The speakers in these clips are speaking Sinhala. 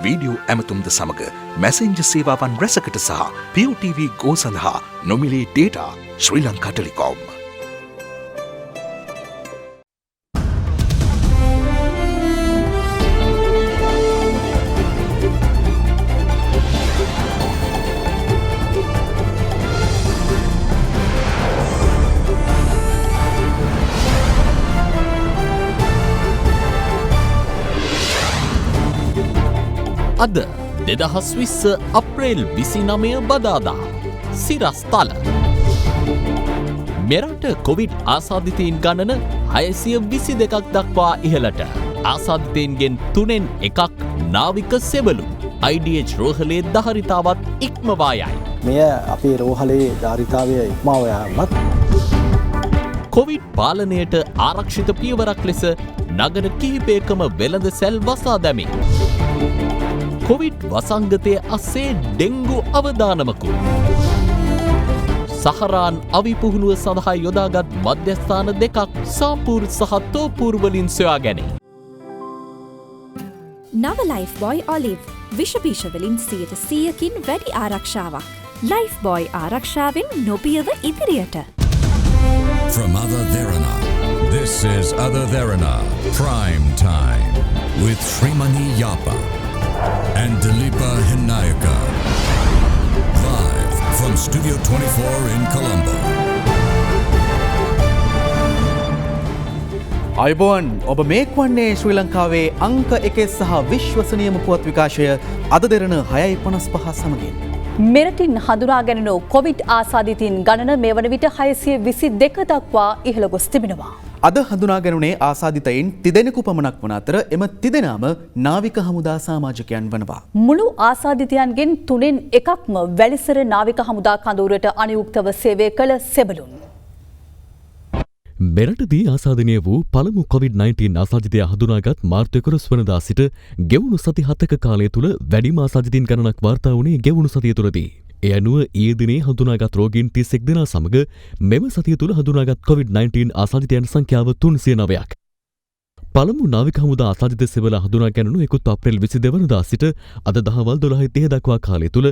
වීඩියෝ ඇමතුම්ද සමග මැසෙන්ජර් සේවාවන් රැසකට සහ POTV Go සඳහා නොමිලේ ඩේටා ශ්‍රී ලංකා ටෙලිකොම්. අද 2020 අප්‍රේල් 29 බදාදා සිරස්තල මෙරට කොවිඩ් ආසාදිතයින් ගණන 622ක් දක්වා ඉහළට. ආසාදිතයින්ගෙන් 3න් 1ක් නාවික සෙබළු. IDH රෝහලේ ධාරිතාවත් ඉක්මවා යයි. මෙය අපේ රෝහලේ ධාරිතාවය ඉක්මවා යාමත් කොවිඩ් පාලනයට ආරක්ෂිත පියවරක් ලෙස නගර කිහිපයකම වෙළඳ සැල් වසා දැමී කොවිඩ් වසංගතය අස්සේ ඩෙංගු අවදානමකු. සහරාන් අවිපුහුණුව සඳහා යොදාගත් මධ්‍යස්ථාන දෙකක් සාම්පූර් සහ තෝපූර්වලින් සොයා ගැනේ. නව ලයිෆ්බොයි ඔලිව් විෂබීෂවලින් 100%කින් වැඩි ආරක්ෂාවක්. ලයිෆ්බොයි ආරක්ෂාවෙන් නොපියව ඉදිරියට. From Other Therana, this is Other Therana Prime Time with Srimani Yapa and Dilipa Hinayaka. Live from Studio 24 in Colombo. අයිබෝන් ඔබ මේක් වන්නේ ශ්‍රී ලංකාවේ අංක 1 සහ විශ්වසනීයම පුවත් විකාශය අද දෙරණ 6:55 සමගින්. මෙරටින් හඳුනාගැනෙන කොවිඩ් ආසාදිතයින් ගණන මේ වන විට 622 දක්වා ඉහළ ගොස් තිබෙනවා. අද හඳුනාගැනුනේ ආසාදිතයින් 3 දෙනෙකු පමණක් වන අතර එම 3 දෙනාම නාවික හමුදා සමාජිකයන් වනවා. මුළු ආසාදිතයන්ගෙන් 3න් 1ක්ම වැලිසර නාවික හමුදා කඳවුරට අනුයුක්තව සේවය කළ සෙබළුන්. මෙරටදී ආසාදනය වූ පළමු COVID-19 ආසාදිතය හඳුනාගත් මාර්තු 11 වනදා සිට ගෙවුණු සති 7ක කාලය තුළ වැඩිම ආසාදිතයින් ගණනක් වාර්තා වුණේ ගෙවුණු සතිය තුළදී. ඒ අනුව ඊයේ දිනේ හඳුනාගත් රෝගීන් 31 දෙනා සමග මෙම සතිය තුළ හඳුනාගත් COVID-19 ආසාදිතයන් සංඛ්‍යාව 309ක්. පළමු නාවික හමුදා ආසාදිත සෙබළ හඳුනා ගැනුණු 1 අප්‍රේල් 22 වනදා සිට අද දහවල් 12:30 දක්වා කාලය තුළ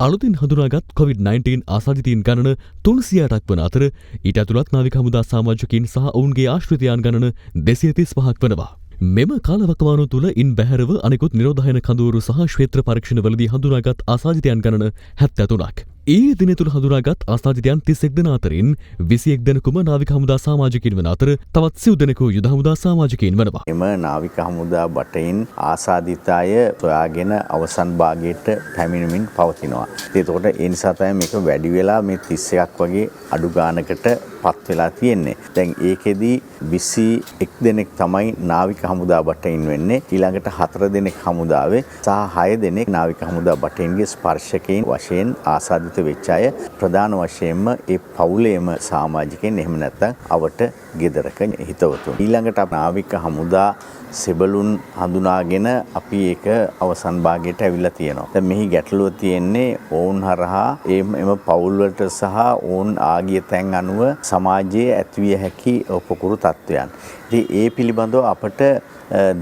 අලුතින් හඳුනාගත් COVID-19 ආසාදිතයින් ගණන 308ක් වන අතර ඊට ඇතුළත් නාවික හමුදා සමාජිකයින් සහ ඔවුන්ගේ ආශ්‍රිතයන් ගණන 235ක් වනවා. මෙම කාලවකවානුව තුළ ඉන් බැහැරව අනෙකුත් නිරෝධායන කඳවුරු සහ ක්ෂේත්‍ර පරීක්ෂණවලදී හඳුනාගත් ආසාදිතයන් ගණන 73ක්. ඊයේ දින තුළ හඳුනාගත් ආසාදිතයන් 31 දෙනා අතරින් 21 දෙනෙකුම නාවික හමුදා සමාජිකයින් වන අතර තවත් 90 දෙනෙකු යුද හමුදා සමාජිකයින් වනවා. එම නාවික හමුදා බටයින් ආසාදිත අය සොයාගෙන අවසන් භාගයට පැමිණෙමින් පවතිනවා. ඒතකොට ඒ නිසා තමයි මේක වැඩි වෙලා මේ 31ක් වගේ අඩු ගානකට පත් වෙලා තියෙන්නේ. දැන් ඒකෙදි 21 දෙනෙක් තමයි නාවික හමුදා බටයින් වෙන්නේ. ඊළඟට 4 දෙනෙක් හමුදාවේ සහ 6 දෙනෙක් නාවික හමුදා බටයින්ගේ ස්පර්ශකයන් වශයෙන් ආසාදිත වෙච්ච අය ප්‍රධාන වශයෙන්ම ඒ පවුලේම සමාජිකයන් එහෙම නැත්නම් අවට ගෙදරක හිතවතුන්. ඊළඟට නාවික හමුදා සෙබළුන් හඳුනාගෙන අපි ඒක අවසන් භාගයට ඇවිල්ලා තියෙනවා. දැන් මෙහි ගැටලුව තියෙන්නේ ඔවුන් හරහා එම පවුල් වලට සහ ඔවුන් ආගිය තැන් අනුව සමාජයේ ඇතිවිය හැකි උපකුරු තත්ත්වයන්. ඉතින් ඒ පිළිබඳව අපට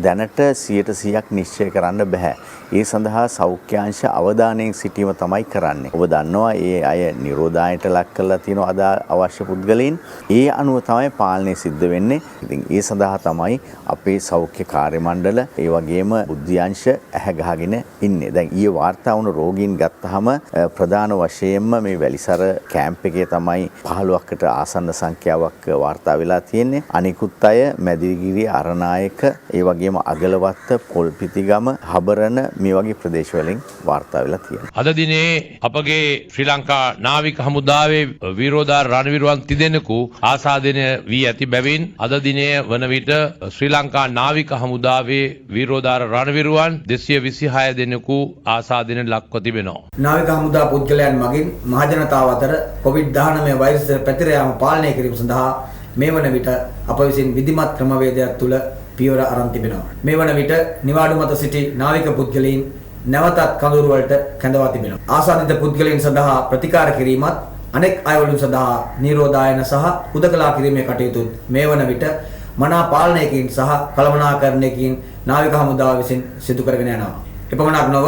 දැනට 100% නිශ්චය කරන්න බෑ. ඒ සඳහා සෞඛ්‍යාංශ අවධානයෙන් සිටීම තමයි කරන්නේ. ඔබ දන්නවා ඒ අය නිරෝධායනයට ලක් කරලා තියෙනවා අද අවශ්‍ය පුද්ගලයන්. ඒ අනුව තමයි පාලනය සිද්ධ වෙන්නේ. ඉතින් ඒ සඳහා තමයි අපේ සෞඛ්‍ය කාර්ය මණ්ඩල ඒ වගේම බුද්ධ්‍යංශ ඇහැ ගහගෙන ඉන්නේ. දැන් ඊයේ වාර්තා වුණු රෝගීන් ගත්තාම ප්‍රධාන වශයෙන්ම මේ වැලිසර කැම්ප් එකේ තමයි 15කට ආසන්න සංඛ්‍යාවක් වාර්තා වෙලා තියෙන්නේ. අනිකුත් අය මැදිරිගිරිය අරනායක ඒ වගේම අගලවත්ත පොල්පිටිගම හබරන මේ වගේ ප්‍රදේශවලින් වාර්තා වෙලා තියෙනවා. අද දිනේ අපගේ ශ්‍රී ලංකා නාවික හමුදාවේ විරෝධාර රණවිරුවන් 30 දෙනෙකු ආසාදනය වී ඇති බැවින් අද දිනේ වන විට ශ්‍රී ලංකා නාවික හමුදාවේ විරෝධාර රණවිරුවන් 226 දෙනෙකු ආසාදනයට ලක්ව තිබෙනවා. නාවික හමුදා පුද්ගලයන් මගින් මහජනතාව අතර COVID-19 වෛරස් පැතිර යාම පාලනය කිරීම සඳහා මේ වන විට අප විසින් විධිමත් ක්‍රමවේදයක් තුළ පියවර අරන් තිබෙනවා. මේ වන විට නිවාඩු මත සිටි නාවික පුද්ගලයන් නැවතත් කඳවුරු වලට කැඳවා තිබෙනවා. ආසාදිත පුද්ගලයන් සඳහා ප්‍රතිකාර කිරීමත් අනෙක් අයවලුන් සඳහා නිරෝධායන සහ හුදකලා කිරීමේ කටයුතු මේ වන විට මනා පාලනයකින් සහ කළමනාකරණයකින් නාවික හමුදාව විසින් සිදු කරගෙන යනවා. එපමණක් නොව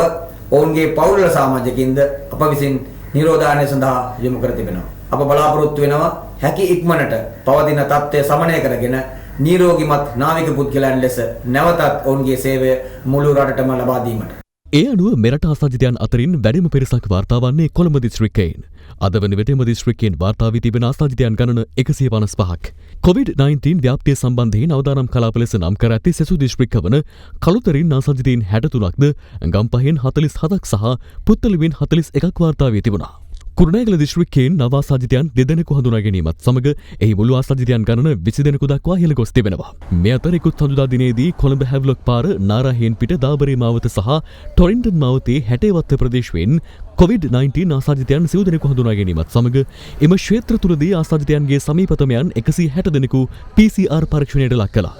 ඔවුන්ගේ පෞද්ගල සමාජිකින්ද අප විසින් නිරෝධායනය සඳහා යොමු කර තිබෙනවා. අප බලාපොරොත්තු වෙනවා හැකි ඉක්මනට පවතින තත්ත්වය සමනය කරගෙන නිරෝගිමත් නාවික පුද්ගලයන් ලෙස නැවතත් ඔවුන්ගේ සේවය මුළු රටටම ලබා දීමට. ඒ අනුව මෙරට ආසාදිතයන් අතරින් වැඩිම පිරිසක් වාර්තා වන්නේ කොළඹ දිස්ත්‍රික්කයෙන්. අද වන විට එම දිස්ත්‍රික්කයෙන් වාර්තා වී තිබෙන ආසාදිතයන් ගණන 155ක්. COVID-19 ව්‍යාප්තිය සම්බන්ධයෙන් අවදානම් කලාප ලෙස නම් කර ඇති සෙසු දිස්ත්‍රික්ක වන කළුතරින් ආසාදිතයින් 63ක්ද, ගම්පහෙන් 47ක් සහ පුත්තලුවෙන් 41ක් වාර්තා වී තිබුණා. කුරුණෑගල දිස්ත්‍රික්කයෙන් නව ආසාදිතයන් 2 දෙනෙකු හඳුනා ගැනීමත් සමග එහි මුළු ආසාදිතයන් ගණන 20 දෙනෙකු දක්වා ඉහළ ගොස් තිබෙනවා. මේ අතර ඉකුත් හඳුදා දිනේදී කොළඹ හැව්ලොක් පාර නාරාහෙන් පිට දාබරේ මාවත සහ ටොරින්ටන් මාවතේ 60 ප්‍රදේශයෙන් COVID-19 ආසාදිතයන් 9 දෙනෙකු හඳුනා ගැනීමත් සමග එම ක්ෂේත්‍ර තුලදී ආසාදිතයන්ගේ සමීපතමයන් 160 දෙනෙකු PCR පරීක්ෂණයට ලක් කළා.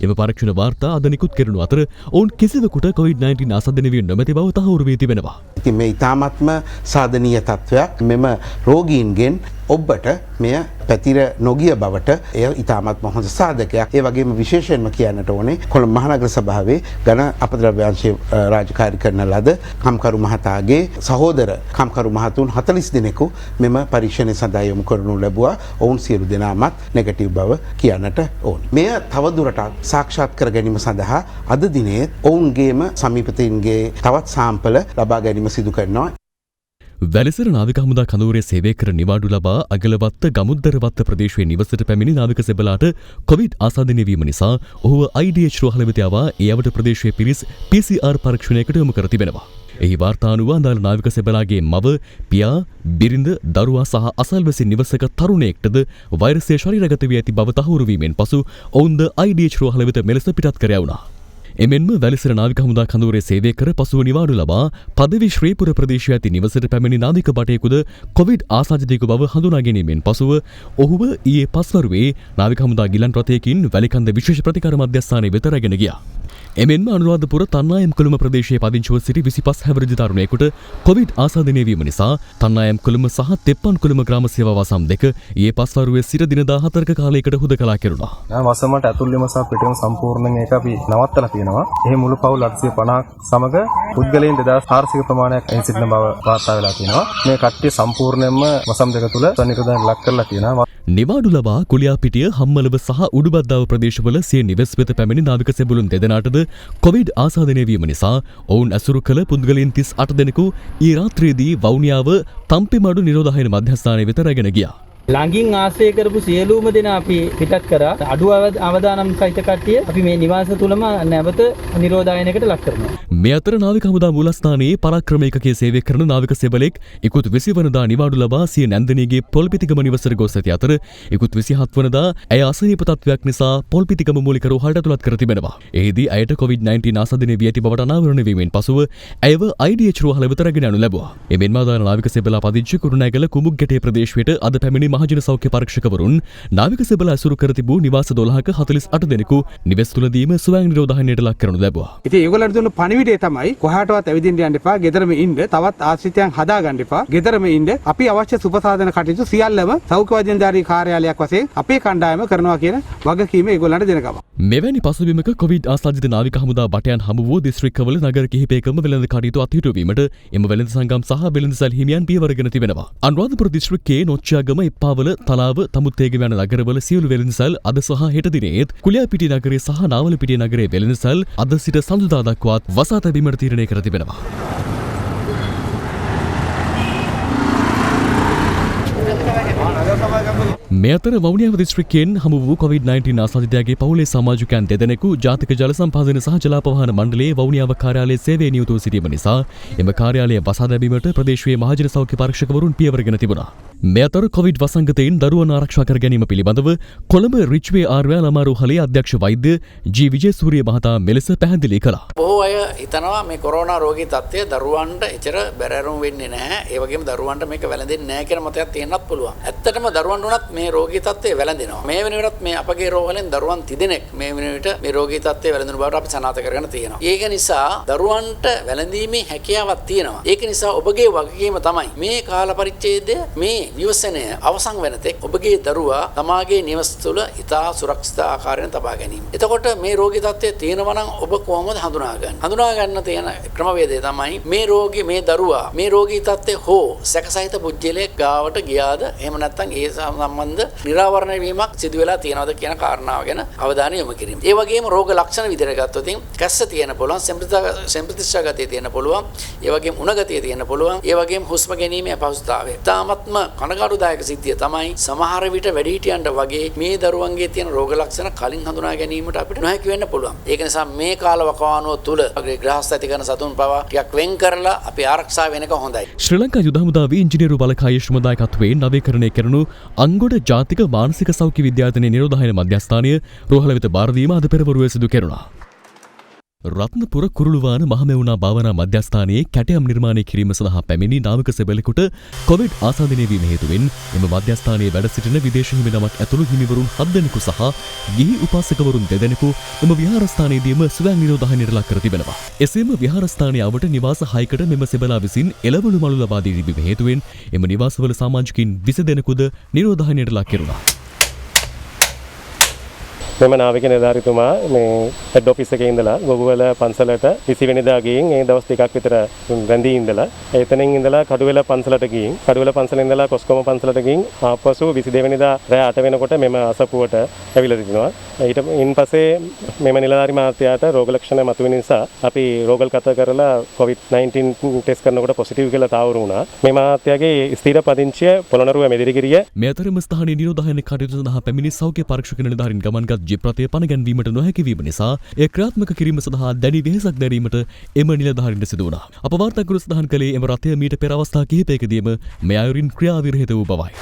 එම පරීක්ෂණ වාර්තා අද නිකුත් කෙරුණු අතර ඔවුන් කිසිවෙකුට COVID-19 ආසාදනය වී නොමැති බව තහවුරු වී තිබෙනවා. ඉතින් මේ ඊ타ත්ම සාධනීය තත්වයක් මෙම රෝගීන්ගෙන් ඔබට මෙය පැතිර නොගිය බවට එය ඊ타ත්ම හොඳ සාධකයක්. ඒ වගේම විශේෂයෙන්ම කියන්නට ඕනේ කොළඹ මහනගර සභාවේ ඝන අපද්‍රව්‍යාංශයේ රාජකාරී කරන ලද කම්කරු මහතාගේ සහෝදර කම්කරු මහතුන් 40 දෙනෙකු මෙම පරීක්ෂණය සඳහා යොමු කරනු ලැබුවා. ඔවුන් සියලු දෙනාමත් නෙගටිව් බව කියන්නට ඕනේ. මෙය තවදුරටත් සාක්ෂාත් කර ගැනීම සඳහා අද දිනේ ඔවුන්ගේම සමීපතයින්ගේ තවත් සාම්පල ලබා ගැනීම සිදු කරනවා. වැලිසර නාවික හමුදා කඳවුරේ සේවය කර නිවාඩු ලබා අගලවත්ත ගමුද්දරවත්ත ප්‍රදේශයේ නිවසට පැමිණි නාවික සෙබලාට කොවිඩ් ආසාදනය වීම නිසා ඔහුව IDH රෝහල වෙත යවා ඒ අවට ප්‍රදේශයේ පිරිස් PCR පරීක්ෂණයකට යොමු කර තිබෙනවා. එහි වාර්තානුව අදාළ නාවික සෙබලාගේ මව, පියා, බිරිඳ, දරුවා සහ අසල්වැසි නිවසක තරුණයෙක්ටද වෛරසය ශරීරගත වී ඇති බව තහවුරු වීමෙන් පසු ඔවුන්ද IDH රෝහල වෙත මෙලෙස පිටත් කර යවුණා. එමෙන්ම වැලිසර නාවික හමුදා කඳවුරේ සේවය කර පසුව නිවාඩු ලබා පදවි ශ්‍රීපුර ප්‍රදේශයේ ඇති නිවසට පැමිණි නාවික භටයෙකුද කොවිඩ් ආසාදිතයෙකු බව හඳුනා ගැනීමෙන් පසුව ඔහුව ඊයේ පස්වරුවේ නාවික හමුදා ගිලන් රථයකින් වැලිකන්ද විශේෂ ප්‍රතිකාර මධ්‍යස්ථානයේ වෙත රැගෙන ගියා. එමෙන්ම අනුරාධපුර තන්නායම් කොළුම ප්‍රදේශයේ පදිංචිව සිටි 25 හැවිරිදි තරුණයෙකුට කොවිඩ් ආසාදනය වීම නිසා තන්නායම් කොළුම සහ තෙප්පන් කොළුම ග්‍රාම සේවා වසම් දෙක ඊයේ පස්වරුවේ සිට දින 14ක කාලයකට හුදකලා කෙරුණා. වසමට ඇතුළේම සහ පිටේම සම්පූර්ණයෙන් ඒක අපි නවත්තලා තියෙනවා. එහි මුළු පවුල් 850ක් සමග පුද්ගලයන් 2400 ප්‍රමාණයක් එහි සිටින බව වාර්තා වෙලා තියෙනවා. මේ කට්ටිය සම්පූර්ණයෙන්ම වසම් දෙක තුල සන්නිකරණය ලක් කරලා තියෙනවා. නිවාඩු ලබා කුලියාපිටිය හම්මලව සහ උඩුබද්දාව ප්‍රදේශවල සිය නිවෙස් වෙත පැමිණි නාවික සෙබළුන් දෙදෙනාටද කොවිඩ් ආසාදනය වීම නිසා ඔවුන් ඇසුරු කළ පුද්ගලයන් 38 දෙනෙකු ඊ රාත්‍රියේදී වවුනියාව තම්පිමඩු නිරෝධායන මධ්‍යස්ථානය වෙත රැගෙන ගියා. ළඟින් ආශ්‍රය කරපු සියලුම දෙනා අපි පිටත් කරා. අඩු අවදානම් සහිත කට්ටිය අපි මේ නිවාස තුලම නැවත නිරෝධායනයකට ලක් කරනවා. මේ අතර නාවික හමුදා මූලස්ථානයේ පරාක්‍රම ඒකකයේ සේවය කරන නාවික සෙබළෙක් ඉකුත් 20 වනදා නිවාඩු ලබා සිය නැන්දනීගේ පොල්පිටිගම නිවසට ගොස් ඇති අතර ඉකුත් 27 වනදා ඇය අසනීප තත්ත්වයක් නිසා පොල්පිටිගම මූලික රෝහලට ඇතුළත් කර තිබෙනවා. එහිදී ඇයට COVID-19 ආසාදනය වී ඇති බවට අනාවරණය වීමෙන් පසුව ඇයව IDH රෝහල වෙත රැගෙන යනු ලැබුවා. එමෙන්ම අදාළ නාවික සෙබළා පදිංචි කුරුණෑගල කුමුග්ගැටේ ප්‍රදේශයට අද පැමිණි මහජන සෞඛ්‍ය පරීක්ෂකවරුන් නාවික සෙබළා ඇසුරු කර තිබූ නිවාස 12ක 48 දෙනෙකු නිවෙස් තුලදීම ස්වයං නිරෝධායනයට ලක් කරනු ලැබුවා. ඉතින් ඒගොල්ලන්ට දුන්න පණිවිඩය තමයි කොහාටවත් ඇවිදින්න යන්න එපා, ගෙදරම ඉන්න, තවත් ආශ්‍රිතයන් හදා ගන්න එපා, ගෙදරම ඉන්න. අපි අවශ්‍ය සුපසාධන කටයුතු සියල්ලම සෞඛ්‍ය වෛද්‍යධාරී කාර්යාලයක් වශයෙන් අපේ කණ්ඩායම කරනවා කියන වගකීම ඒගොල්ලන්ට දෙනකම. මෙවැනි පසුබිමක කොවිඩ් ආසාදිත නාවික හමුදා බටයන් හමු වූ දිස්ත්‍රික්කවල නගර කිහිපයකම වෙළඳ කටයුතු අත්හිටුවීමට එම වෙළඳ සංගම් සහ වෙළඳසල් හිමියන් පියවරගෙන තිබෙනවා. අනුරාධපුර දිස්ත්‍රික්කයේ නොච්චියාගම, ඉප්පාවල, තලාව, තමුත්තේගම යන නගරවල සියලු වෙළඳසල් අද සහ හෙට දිනේත් කුලියාපිටිය නගරයේ සහ නාවලපිටිය නගරයේ වෙළඳසල් අද සිට සඳුදා දක්වාත් වසා තැබීමට තීරණය කර තිබෙනවා. මේ අතර වවුනියාව දිස්ත්‍රික්කයෙන් හමු වූ COVID-19 ආසාදිතයාගේ පවුලේ සමාජිකයන් දෙදෙනෙකු ජාතික ජල සම්පාදන සහ ජලාපවාහන මණ්ඩලයේ වවුනියාව කාර්යාලයේ සේවයේ නියුතුව සිටීම නිසා එම කාර්යාලය වසා දැමීමට ප්‍රදේශීය මහජන සෞඛ්‍ය පරීක්ෂකවරුන් පියවරගෙන තිබුණා. මේ අතර කොවිඩ් වසංගතයෙන් දරුවන් ආරක්ෂා කර ගැනීම පිළිබඳව කොළඹ රිච්වේ ආර්වැල් අමාරුහලේ අධ්‍යක්ෂ වෛද්‍ය ජී විජේසූරිය මහතා මෙලෙස පැහැදිලි කළා. බොහෝ අය හිතනවා මේ කොරෝනා රෝගී තත්ත්වය දරුවන්ට එච්චර බැරෑරුම් වෙන්නේ නැහැ. ඒ වගේම දරුවන්ට මේක වැළඳෙන්නේ නැහැ කියන මතයක් තියෙන්නත් පුළුවන්. ඇත්තටම දරුවන්ට උනත් මේ රෝගී තත්ත්වය වැළඳෙනවා. මේ වෙන විටත් මේ අපගේ රෝගවලින් දරුවන් 30 දෙනෙක් මේ වෙන විට මේ රෝගී තත්ත්වය වැළඳුණු බවට අපි සනාථ කරගෙන තියෙනවා. ඒක නිසා දරුවන්ට වැළඳීමේ හැකියාවක් තියෙනවා. ඒක නිසා ඔබගේ වගකීම තමයි මේ කාල පරිච්ඡේදය මේ නිවසනය අවසන් වෙන තෙක් ඔබගේ දරුවා තමාගේ නිවස තුළ ඉතා සුරක්ෂිත ආකාරයෙන් තබා ගැනීම. එතකොට මේ රෝගී තත්ත්වය තියෙනවා නම් ඔබ කොහොමද හඳුනාගන්නේ? හඳුනා ගන්න තියෙන ක්‍රමවේදය තමයි මේ දරුවා මේ රෝගී තත්ත්වය හෝ සැකසහිත පුජ්‍යලයක් ගාවට ගියාද එහෙම නැත්නම් ඒ සම්බන්ධ නිරාවරණය වීමක් සිදු වෙලා තියෙනවද කියන කාරණාව ගැන අවධානය යොමු කිරීම. ඒ වගේම රෝග ලක්ෂණ විදිහට ගත්තොත් කැස්ස තියෙන පුළුවන්, සෙම්ප්‍රතිස්සා ගතිය තියෙන පුළුවන්, ඒ වගේම උණ ගතිය තියෙන පුළුවන්, ඒ වගේම හුස්ම ගැනීමේ අපහසුතාවය. තාමත්ම කනගාටුදායක සිද්ධිය තමයි සමහර විට වැඩිහිටියන්ට වගේ මේ දරුවන්ගේ තියෙන රෝග ලක්ෂණ කලින් හඳුනා ගැනීමට අපිට නොහැකි වෙන්න පුළුවන්. ඒක නිසා මේ කාලවකවානුව තුල ග්‍රහස්ත ඇති කරන සතුන් පවා ටිකක් වෙන් කරලා අපි ආරක්ෂා වෙනක හොඳයි. ශ්‍රී ලංකා යුද හමුදාවේ ඉංජිනේරු බලකායේ ශ්‍රමදායකත්වයෙන් නවීකරණය කරනු අංගොඩ ජාතික මානසික සෞඛ්‍ය විද්‍යාධන නිරෝධායන මධ්‍යස්ථානය රෝහල වෙත බාර දීම අද පෙරවරුවේ සිදු කෙරුණා. රත්නපුර කුරුළුවාන මහමෙවුනා භාවනා මධ්‍යස්ථානයේ කැටයම් නිර්මාණය කිරීම සඳහා පැමිණි නාවික සෙබළෙකුට කොවිඩ් ආසාදනය වීම හේතුවෙන් එම මධ්‍යස්ථානයේ වැඩ සිටින විදේශ හිමි නමක් ඇතුළු හිමිවරුන් 7 දෙනෙකු සහ ගිහි උපාසකවරුන් 2 දෙනෙකු එම විහාරස්ථානයේදීම ස්වයං නිරෝධායනයට ලක් කර තිබෙනවා. එසේම විහාරස්ථානයේ අවට නිවාස 6කට මෙම සෙබළා විසින් එළවලු මළු ලබා දී තිබීම හේතුවෙන් එම නිවාසවල සමාජිකින් 20 දෙනෙකුද නිරෝධායනයට ලක් කෙරුණා. මෙම නාවික නිලධාරිතුමා මේ හෙඩ් ඔෆිස් එකේ ඉඳලා ගොගුවල පන්සලට 20 වෙනිදා ගිහින් ඒ දවස් දෙකක් විතර රැඳී ඉඳලා එතනින් ඉඳලා කඩුවෙල පන්සලට ගිහින් කඩුවෙල පන්සලෙන් ඉඳලා කොස්කොම පන්සලට ගිහින් ආපසු 22 වෙනිදා රෑ 8 වෙනකොට මෙම අසපුවට ඇවිල්ලා තිනවා. ඊට ඉන්පස්සේ මෙම නිලධාරි මහත්තයාට රෝග ලක්ෂණ මතුවෙන නිසා අපි රෝගල්ගත කරලා COVID-19 ටෙස්ට් කරනකොට පොසිටිව් කියලා තාවුරු වුණා. මේ මහත්තයාගේ ස්ථිර පදිංචිය පොළොන්නරුව මෙදිරිගිරිය. මේ අතරම ස්ථානීය නිරෝධායන කටයුතු සඳහා පැමිණි සෞඛ්‍ය පරීක්ෂක නිලධාරීන් ගමන්ගත් ජිප්‍රතය පනගැන්වීමට නොහැකි වීම නිසා ඒ ක්‍රියාත්මක කිරීම සඳහා දැඩි වෙහෙසක් දැරීමට එම නිලධාරීන්ට සිදු වුණා. අප වාර්තාකරු සඳහන් කළේ එම රථය මීට පෙර අවස්ථා කිහිපයකදීම මේ අයුරින් ක්‍රියාවිරහිත වූ බවයි.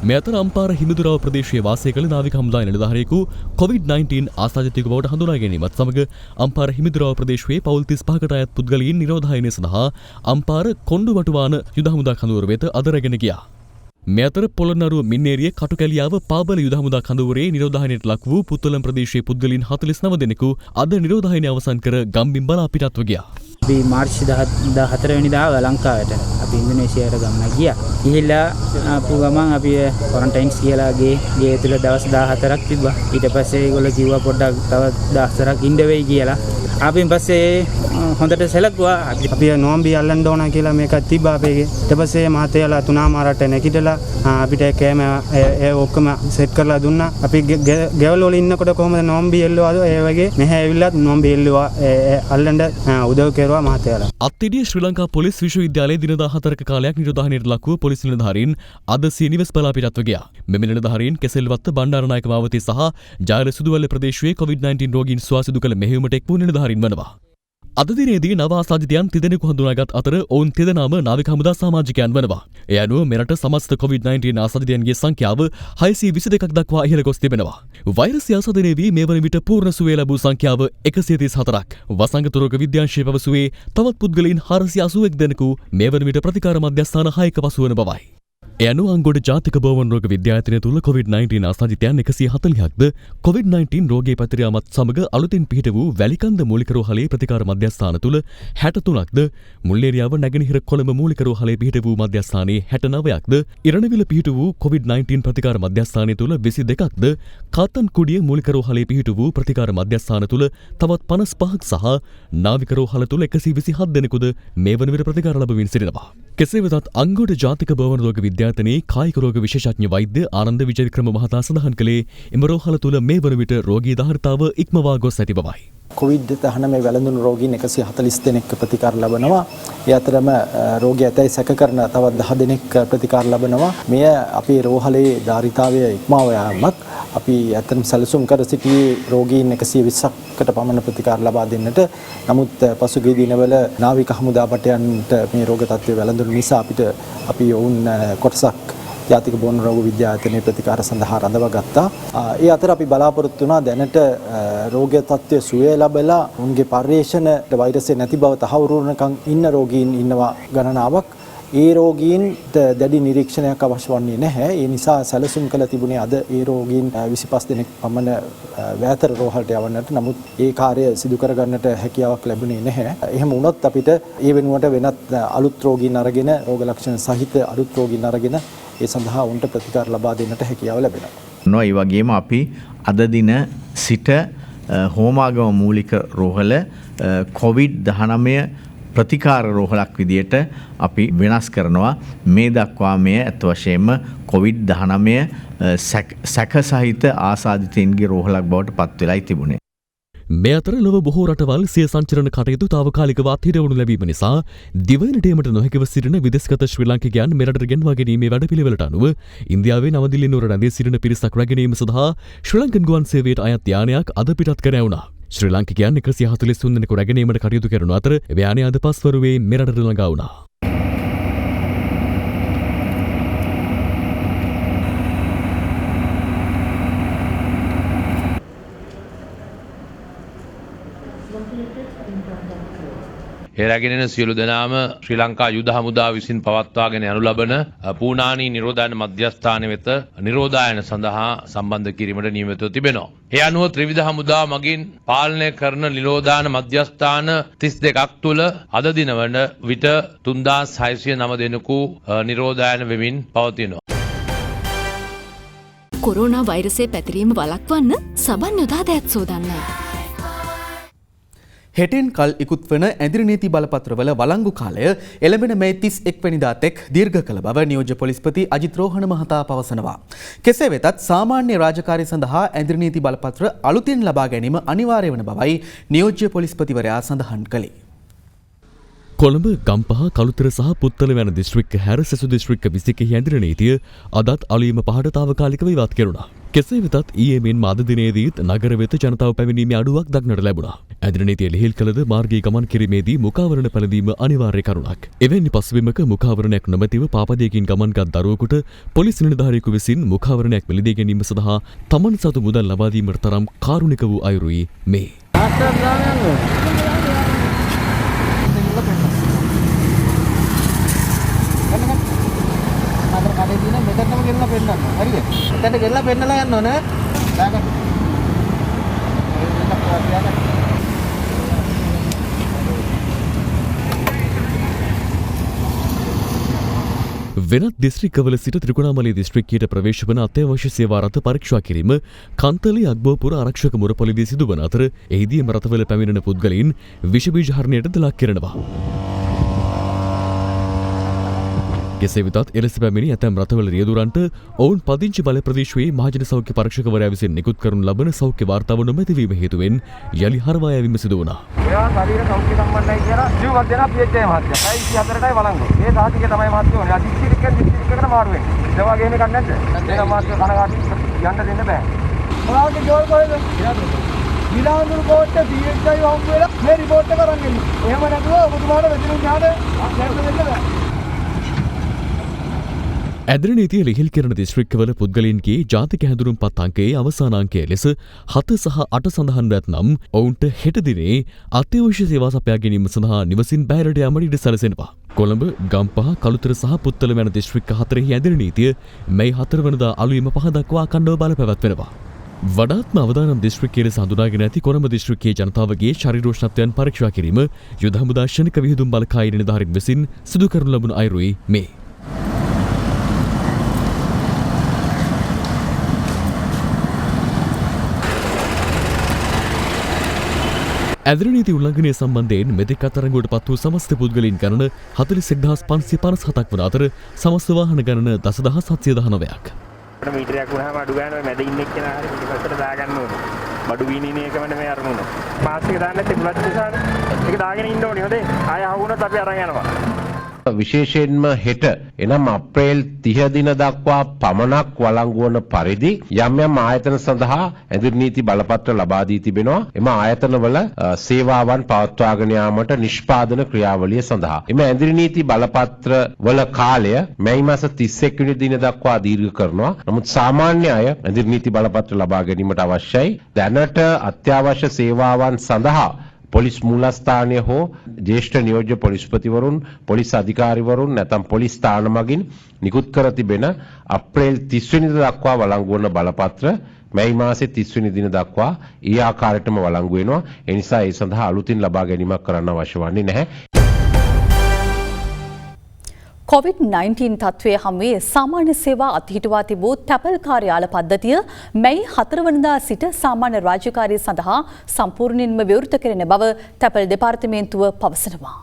මේ අතර අම්පාර හිමිදුරාව ප්‍රදේශයේ වාසය කළ නාවික හමුදා නිලධාරියෙකු COVID-19 ආසාදිතයෙකු බවට හඳුනා ගැනීමත් සමග අම්පාර හිමිදුරාව ප්‍රදේශයේ පවුල් 35කට අයත් පුද්ගලයන් නිරෝධායනය සඳහා අම්පාර කොණ්ඩුවටුවාන යුද හමුදා කඳවුර වෙත අද රැගෙන ගියා. මේ අතර පොළොන්නරුව මින්නේරිය කටුකැලියාව පාබල යුද හමුදා කඳවුරේ නිරෝධායනයට ලක් වූ පුත්තලම් ප්‍රදේශයේ පුද්ගලයන් 49 දෙනෙකු අද නිරෝධායනය අවසන් කර ගම්බිම් බලා පිටත්ව ගියා. අපි මාර්ච් 14 වෙනිදා ලංකාවට අපි ඉන්දුනීසියාවට ගමන ගියා. ගිහිල්ලා ආපු ගමන් අපි ක්වොරන්ටයින්ස් කියලා ගේ තුල දවස් 14ක් තිබ්බා. ඊට පස්සේ ඒගොල්ලෝ කිව්වා පොඩ්ඩක් තව 14ක් ඉන්න වෙයි කියලා. ආපින් පස්සේ හොඳට සැලකුවා. අපි නොම්බි අල්ලන්න ඕන කියලා මේක තිබ්බා අපේ. ඊට පස්සේ මහත්තයලා තුනාමාරට නැගිටලා අපිට කෑම ඒ ඔක්කොම සෙට් කරලා දුන්නා. අපි ගෙවල් වල ඉන්නකොට කොහොමද නොම්බි එල්ලුවාද ඒ වගේ මෙහෙ ඇවිල්ලා නොම්බි එල්ලුවා අල්ලන්න උදව් කෙරුවා මහත්තයලා. අත්තිඩිය ශ්‍රී ලංකා පොලිස් විශ්වවිද්‍යාලයේ දින 14ක කාලයක් නිරෝධායනයට ලක් වූ පොලිස් නිලධාරීන් අද සිය නිවෙස් බලා පිටත්ව ගියා. මෙම නිලධාරීන් කෙසෙල්වත්ත බණ්ඩාරනායක මාවතී සහ ජාල සුදුවැල්ල ප්‍රදේශයේ COVID-19 රෝගීන් සුවා සිදු කළ මෙහෙයුමට එක් වූ නිලධාරීන් වනවා. අද දිනේදී නව ආසාදිතයන් 30 දෙනෙකු හඳුනාගත් අතර ඔවුන් 30 දෙනාම නාවික හමුදා සමාජිකයන් වනවා. ඒ අනුව මෙරට සමස්ත COVID-19 ආසාදිතයන්ගේ සංඛ්‍යාව 622ක් දක්වා ඉහළ ගොස් තිබෙනවා. වෛරසය ආසාදනය වී මේ වන විට පූර්ණ සුවය ලැබූ සංඛ්‍යාව 134ක්. වසංගත රෝග විද්‍යාංශය පැවසුවේ තවත් පුද්ගලයන් 481 දෙනෙකු මේ වන විට ප්‍රතිකාර මධ්‍යස්ථාන 6ක පසුවන බවයි. ඒ අනුව අංගොඩ ජාතික බෝවන් රෝග විද්‍යායතනය තුළ COVID-19 ආසාදිතයන් 140ක්ද COVID-19 රෝගයේ පැතිර යාමත් සමග අලුතින් පිහිට වූ වැලිකන්ද මූලික රෝහලේ ප්‍රතිකාර මධ්‍යස්ථාන තුළ 63ක්ද මුල්ලේරියාව නැගෙනහිර කොළඹ මූලික රෝහලේ පිහිට වූ මධ්‍යස්ථානයේ 69ක්ද ඉරණවිල පිහිට වූ COVID-19 ප්‍රතිකාර මධ්‍යස්ථානය තුළ 22ක්ද කාතන්කුඩිය මූලික රෝහලේ පිහිට වූ ප්‍රතිකාර මධ්‍යස්ථාන තුළ තවත් 55ක් සහ නාවික රෝහල තුළ 127 දෙනෙකුද මේ වන විට ප්‍රතිකාර ලැබමින් සිටිනවා. කෙසේ වෙතත් අංගොඩ ජාතික බෝවන් රෝග විද්‍යායතනයේ කායික රෝග විශේෂඥ වෛද්‍ය ආනන්ද විජයවික්‍රම මහතා සඳහන් කළේ එම රෝහල තුළ මේ වන විට රෝගී ධාරිතාව ඉක්මවා ගොස් ඇති බවයි. COVID-19 වැළඳුණු රෝගීන් 140 දෙනෙක් ප්‍රතිකාර ලබනවා. ඒ අතරම රෝගී ඇතැයි සැක කරන තවත් 10 දෙනෙක් ප්‍රතිකාර ලබනවා. මෙය අපේ රෝහලේ ධාරිතාවය ඉක්මවා යාමක්. අපි ඇත්තටම සැලසුම් කර සිටියේ රෝගීන් 120කට පමණ ප්‍රතිකාර ලබා දෙන්නට. නමුත් පසුගිය දිනවල නාවික හමුදා භටයන්ට මේ රෝග තත්ත්වය වැළඳුණු නිසා අපි ඔවුන් කොටසක් ජාතික බෝවන් රෝග විද්‍යායතනයේ ප්‍රතිකාර සඳහා රඳවා ගත්තා. ඒ අතර අපි බලාපොරොත්තු වුණා දැනට රෝග තත්ත්වය සුවය ලැබලා උන්ගේ පර්යේෂණයට වෛරසය නැති බව තහවුරු වෙනකන් ඉන්න රෝගීන් ඉන්නවා ගණනාවක්. ඒ රෝගීන්ට දැඩි නිරීක්ෂණයක් අවශ්‍ය වන්නේ නැහැ. ඒ නිසා සැලසුම් කළ තිබුණේ අද ඒ රෝගීන් 25 දෙනෙක් පමණ වැතර රෝහලට යවන්නට. නමුත් ඒ කාර්ය සිදු කරගන්නට හැකියාවක් ලැබුණේ නැහැ. එහෙම වුණොත් අපිට ඒ වෙනුවට වෙනත් අලුත් රෝගීන් අරගෙන රෝග ලක්ෂණ සහිත අලුත් රෝගීන් අරගෙන ඒ සඳහා උන්ට ප්‍රතිකාර ලබා දෙන්නට හැකියාව ලැබෙනවා. ඒ වගේම අපි අද දින සිට හෝමාගම මූලික රෝහල COVID-19 ප්‍රතිකාර රෝහලක් විදියට අපි වෙනස් කරනවා. මේ දක්වා මෙය ඇත්ත වශයෙන්ම COVID-19 සැක සහිත ආසාදිතයින්ගේ රෝහලක් බවට පත් වෙලායි තිබුණේ. මේ අතර ලොව බොහෝ රටවල් සිය සංචරණ කටයුතු තාවකාලිකව අත්හිටවනු ලැබීම නිසා දිවයිනට ඒමට නොහැකිව සිටින විදේශගත ශ්‍රී ලාංකිකයන් මෙරටට ගෙන්වා ගැනීමේ වැඩපිළිවෙලට අනුව ඉන්දියාවේ නවදිල්ලි නුවර රැඳී සිටින පිරිසක් රැගෙනීම සඳහා ශ්‍රී ලංකන් ගුවන් සේවයට අයත් යානයක් අද පිටත් කර ඇවුණා. ශ්‍රී ලාංකිකයන් 143 දෙනෙකු රැගෙනීමට කටයුතු කරන අතර යානය අද පස්වරුවේ මෙරටට ළඟා වුණා. ඒ රැගෙන සියලු දෙනාම ශ්‍රී ලංකා යුද හමුදාව විසින් පවත්වාගෙන යනු ලබන පූනානී නිරෝධායන මධ්‍යස්ථාන වෙත නිරෝධායන සඳහා සම්බන්ධ කිරීමට නියමිතව තිබෙනවා. ඒ අනුව ත්‍රිවිධ හමුදාව මගින් පාලනය කරන නිරෝධායන මධ්‍යස්ථාන 32ක් තුළ අද දින වන විට 3609 දෙනෙකු නිරෝධායන වෙමින් පවතිනවා. කොරෝනා වෛරසය පැතිරීම වළක්වන්න සබන් යොදා දෑත් සෝදන්න. හෙටෙන් කල් ඉකුත් වන ඇදිරි නීති බලපත්‍රවල වළංගු කාලය එළඹෙන මේ 31 වෙනිදා තෙක් දීර්ඝ කළ බව නියෝජ්‍ය පොලිස්පති අජිත් රෝහණ මහතා පවසනවා. කෙසේ වෙතත් සාමාන්‍ය රාජකාරී සඳහා ඇදිරි නීති බලපත්‍ර අලුතින් ලබා ගැනීම අනිවාර්ය වන බවයි නියෝජ්‍ය පොලිස්පතිවරයා සඳහන් කළේ. කොළඹ ගම්පහ කළුතර සහ පුත්තල යන දිස්ත්‍රික්ක හැර සෙසු දිස්ත්‍රික්ක 21 ඇදිරි නීතිය අදත් අලුයම පහට තාවකාලිකව ඉවත් කෙරුණා. කෙසේ වෙතත් ඊයේ මෙන් අද දිනේදීත් නගර වෙත ජනතාව පැමිණීමේ අඩුවක් දක්නට ලැබුණා. ඇදිරි නීතිය ලිහිල් කළද මාර්ගයේ ගමන් කිරීමේදී මුඛාවරණ පැළඳීම අනිවාර්ය කරුණක්. එවැනි පසුබිමක මුඛාවරණයක් නොමැතිව පාපදයකින් ගමන්ගත් දරුවෙකුට පොලිස් නිලධාරියෙකු විසින් මුඛාවරණයක් මිලදී ගැනීම සඳහා තමන් සතු මුදල් ලබා දීමට තරම් කාරුණික වූ අයුරුයි මේ. මෙතනම ගෙල්ලා පෙන්නන්න. හරිද? එතනට ගෙල්ලා පෙන්නලා යන්න ඕනේ. වෙනත් දිස්ත්‍රික්කවල සිට ත්‍රිකුණාමලී දිස්ත්‍රික්කයට ප්‍රවේශ වන අත්‍යවශ්‍ය සේවා රථ පරීක්ෂා කිරීම කන්තලී අග්බෝපුර ආරක්ෂක මුරපොළේදී සිදුවන අතර එහිදී එම රථවල පැමිණෙන පුද්ගලයන් විෂ බීජ හරණයට ලක් කරනවා. කෙසේ වෙතත් එලෙස පැමිණි ඇතැම් රථවල රියදුරන්ට ඔවුන් පදිංචි බල ප්‍රදේශයේ මහජන සෞඛ්‍ය පරීක්ෂකවරයා විසින් නිකුත් කරනු ලබන සෞඛ්‍ය වාර්තාව නොමැතිවීම හේතුවෙන් යලි හරවා යැවීම සිදු වුණා. ඔයා ශරීර සෞඛ්‍ය සම්බන්ධයි කියලා ජීවත් වෙන PHI මහත්තයා. 24ටයි වළංගු. ඒ සාහිතිකය තමයි මහත්තයෝ ඕනේ. දිස්ත්‍රික්කයකට මාරු වෙන්නේ. ඒ වගේ එකක් නැද්ද? ඒක මහත්තයෝ කනගාටු යන්න දෙන්න බෑ. ඔයාගේ ජෝල් කොහෙද? විලාඳුරු කෝට්ටේ PHI වම් වෙලා මේ රිපෝට් එක අරන් එන්න. එහෙම නැතුව ඔබතුමාට වෙදිනු ඥාන දැක්ක දෙන්න බෑ. ඇදිරි නීතිය ලිහිල් කරන දිස්ත්‍රික්කවල පුද්ගලයන්ගේ ජාතික හැඳුනුම්පත් අංකයේ අවසාන අංකය ලෙස 7 සහ 8 සඳහන් නැත්නම් ඔවුන්ට හෙට දිනේ අත්‍යවශ්‍ය සේවා සපයා ගැනීම සඳහා නිවසින් බැහැරට යාමට ඉඩ සැලසෙනවා. කොළඹ, ගම්පහ, කළුතර සහ පුත්තල යන දිස්ත්‍රික්ක 4හි ඇදිරි නීතිය මේ 4 වෙනිදා අලුයම 5 දක්වා අඛණ්ඩව බලපැවැත්වෙනවා. වඩාත්ම අවදානම් දිස්ත්‍රික්කයේ ලෙස හඳුනාගෙන ඇති කොළඹ දිස්ත්‍රික්කයේ ජනතාවගේ ශරීරෝෂ්ණත්වයන් පරීක්ෂා කිරීම යුද හමුදා ශනික විහිදුම් බලකායේ නිලධාරීන් විසින් සිදු කරනු ලබන අයුරුයි මේ. ඇදිරි නීති උල්ලංඝනය සම්බන්ධයෙන් මෙතෙක් අත්අඩංගුවට පත් වූ සමස්ත පුද්ගලයන් ගණන 41557 වන අතර සමස්ත වාහන ගණන 10719ක්. මීටරයක් වුණාම අඩු ගන්න මැද ඉන්න එක්කෙනා හරි පිටිපස්සට දාගන්න ඕනේ. බඩු වීනින එකමද මේ අරමුණ. මාස්ක් එක දාන්න නැත්නම් බුලත් නිසානේ. ඒක දාගෙන ඉන්න ඕනේ හොඳේ. ආය අහුනොත් අපි අරන් යනවා. විශේෂයෙන්ම හෙට එනම් අප්‍රේල් 30 දින දක්වා පමණක් වළංගු වන පරිදි යම් යම් ආයතන සඳහා ඇදිරි නීති බලපත්‍ර ලබා දී තිබෙනවා. එම ආයතනවල සේවාවන් පවත්වාගෙන යාමට නිෂ්පාදන ක්‍රියාවලිය සඳහා. එම ඇදිරි නීති බලපත්‍ර වල කාලය මැයි මාස 31 වෙනි දින දක්වා දීර්ඝ කරනවා. නමුත් සාමාන්‍ය අය ඇදිරි නීති බලපත්‍ර ලබා ගැනීමට අවශ්‍යයි. දැනට අත්‍යවශ්‍ය සේවාවන් සඳහා පොලිස් මූලස්ථානය හෝ ජ්‍යෙෂ්ඨ නියෝජ්‍ය පොලිස්පතිවරුන් පොලිස් අධිකාරිවරුන් නැත්නම් පොලිස් ස්ථාන මගින් නිකුත් කර තිබෙන අප්‍රේල් 30 වෙනිදා දක්වා වළංගු වන බලපත්‍ර මැයි මාසේ 30 වෙනි දින දක්වා ඒ ආකාරයටම වළංගු වෙනවා. ඒ නිසා ඒ සඳහා අලුතින් ලබා ගැනීමක් කරන්න අවශ්‍ය වන්නේ නැහැ. COVID-19 තත්ත්වය හමුවේ සාමාන්‍ය සේවා අත්හිටුවා තිබූ තැපල් කාර්යාල පද්ධතිය මැයි 4 වනදා සිට සාමාන්‍ය රාජකාරී සඳහා සම්පූර්ණයෙන්ම විවෘත කරන බව තැපල් දෙපාර්තමේන්තුව පවසනවා.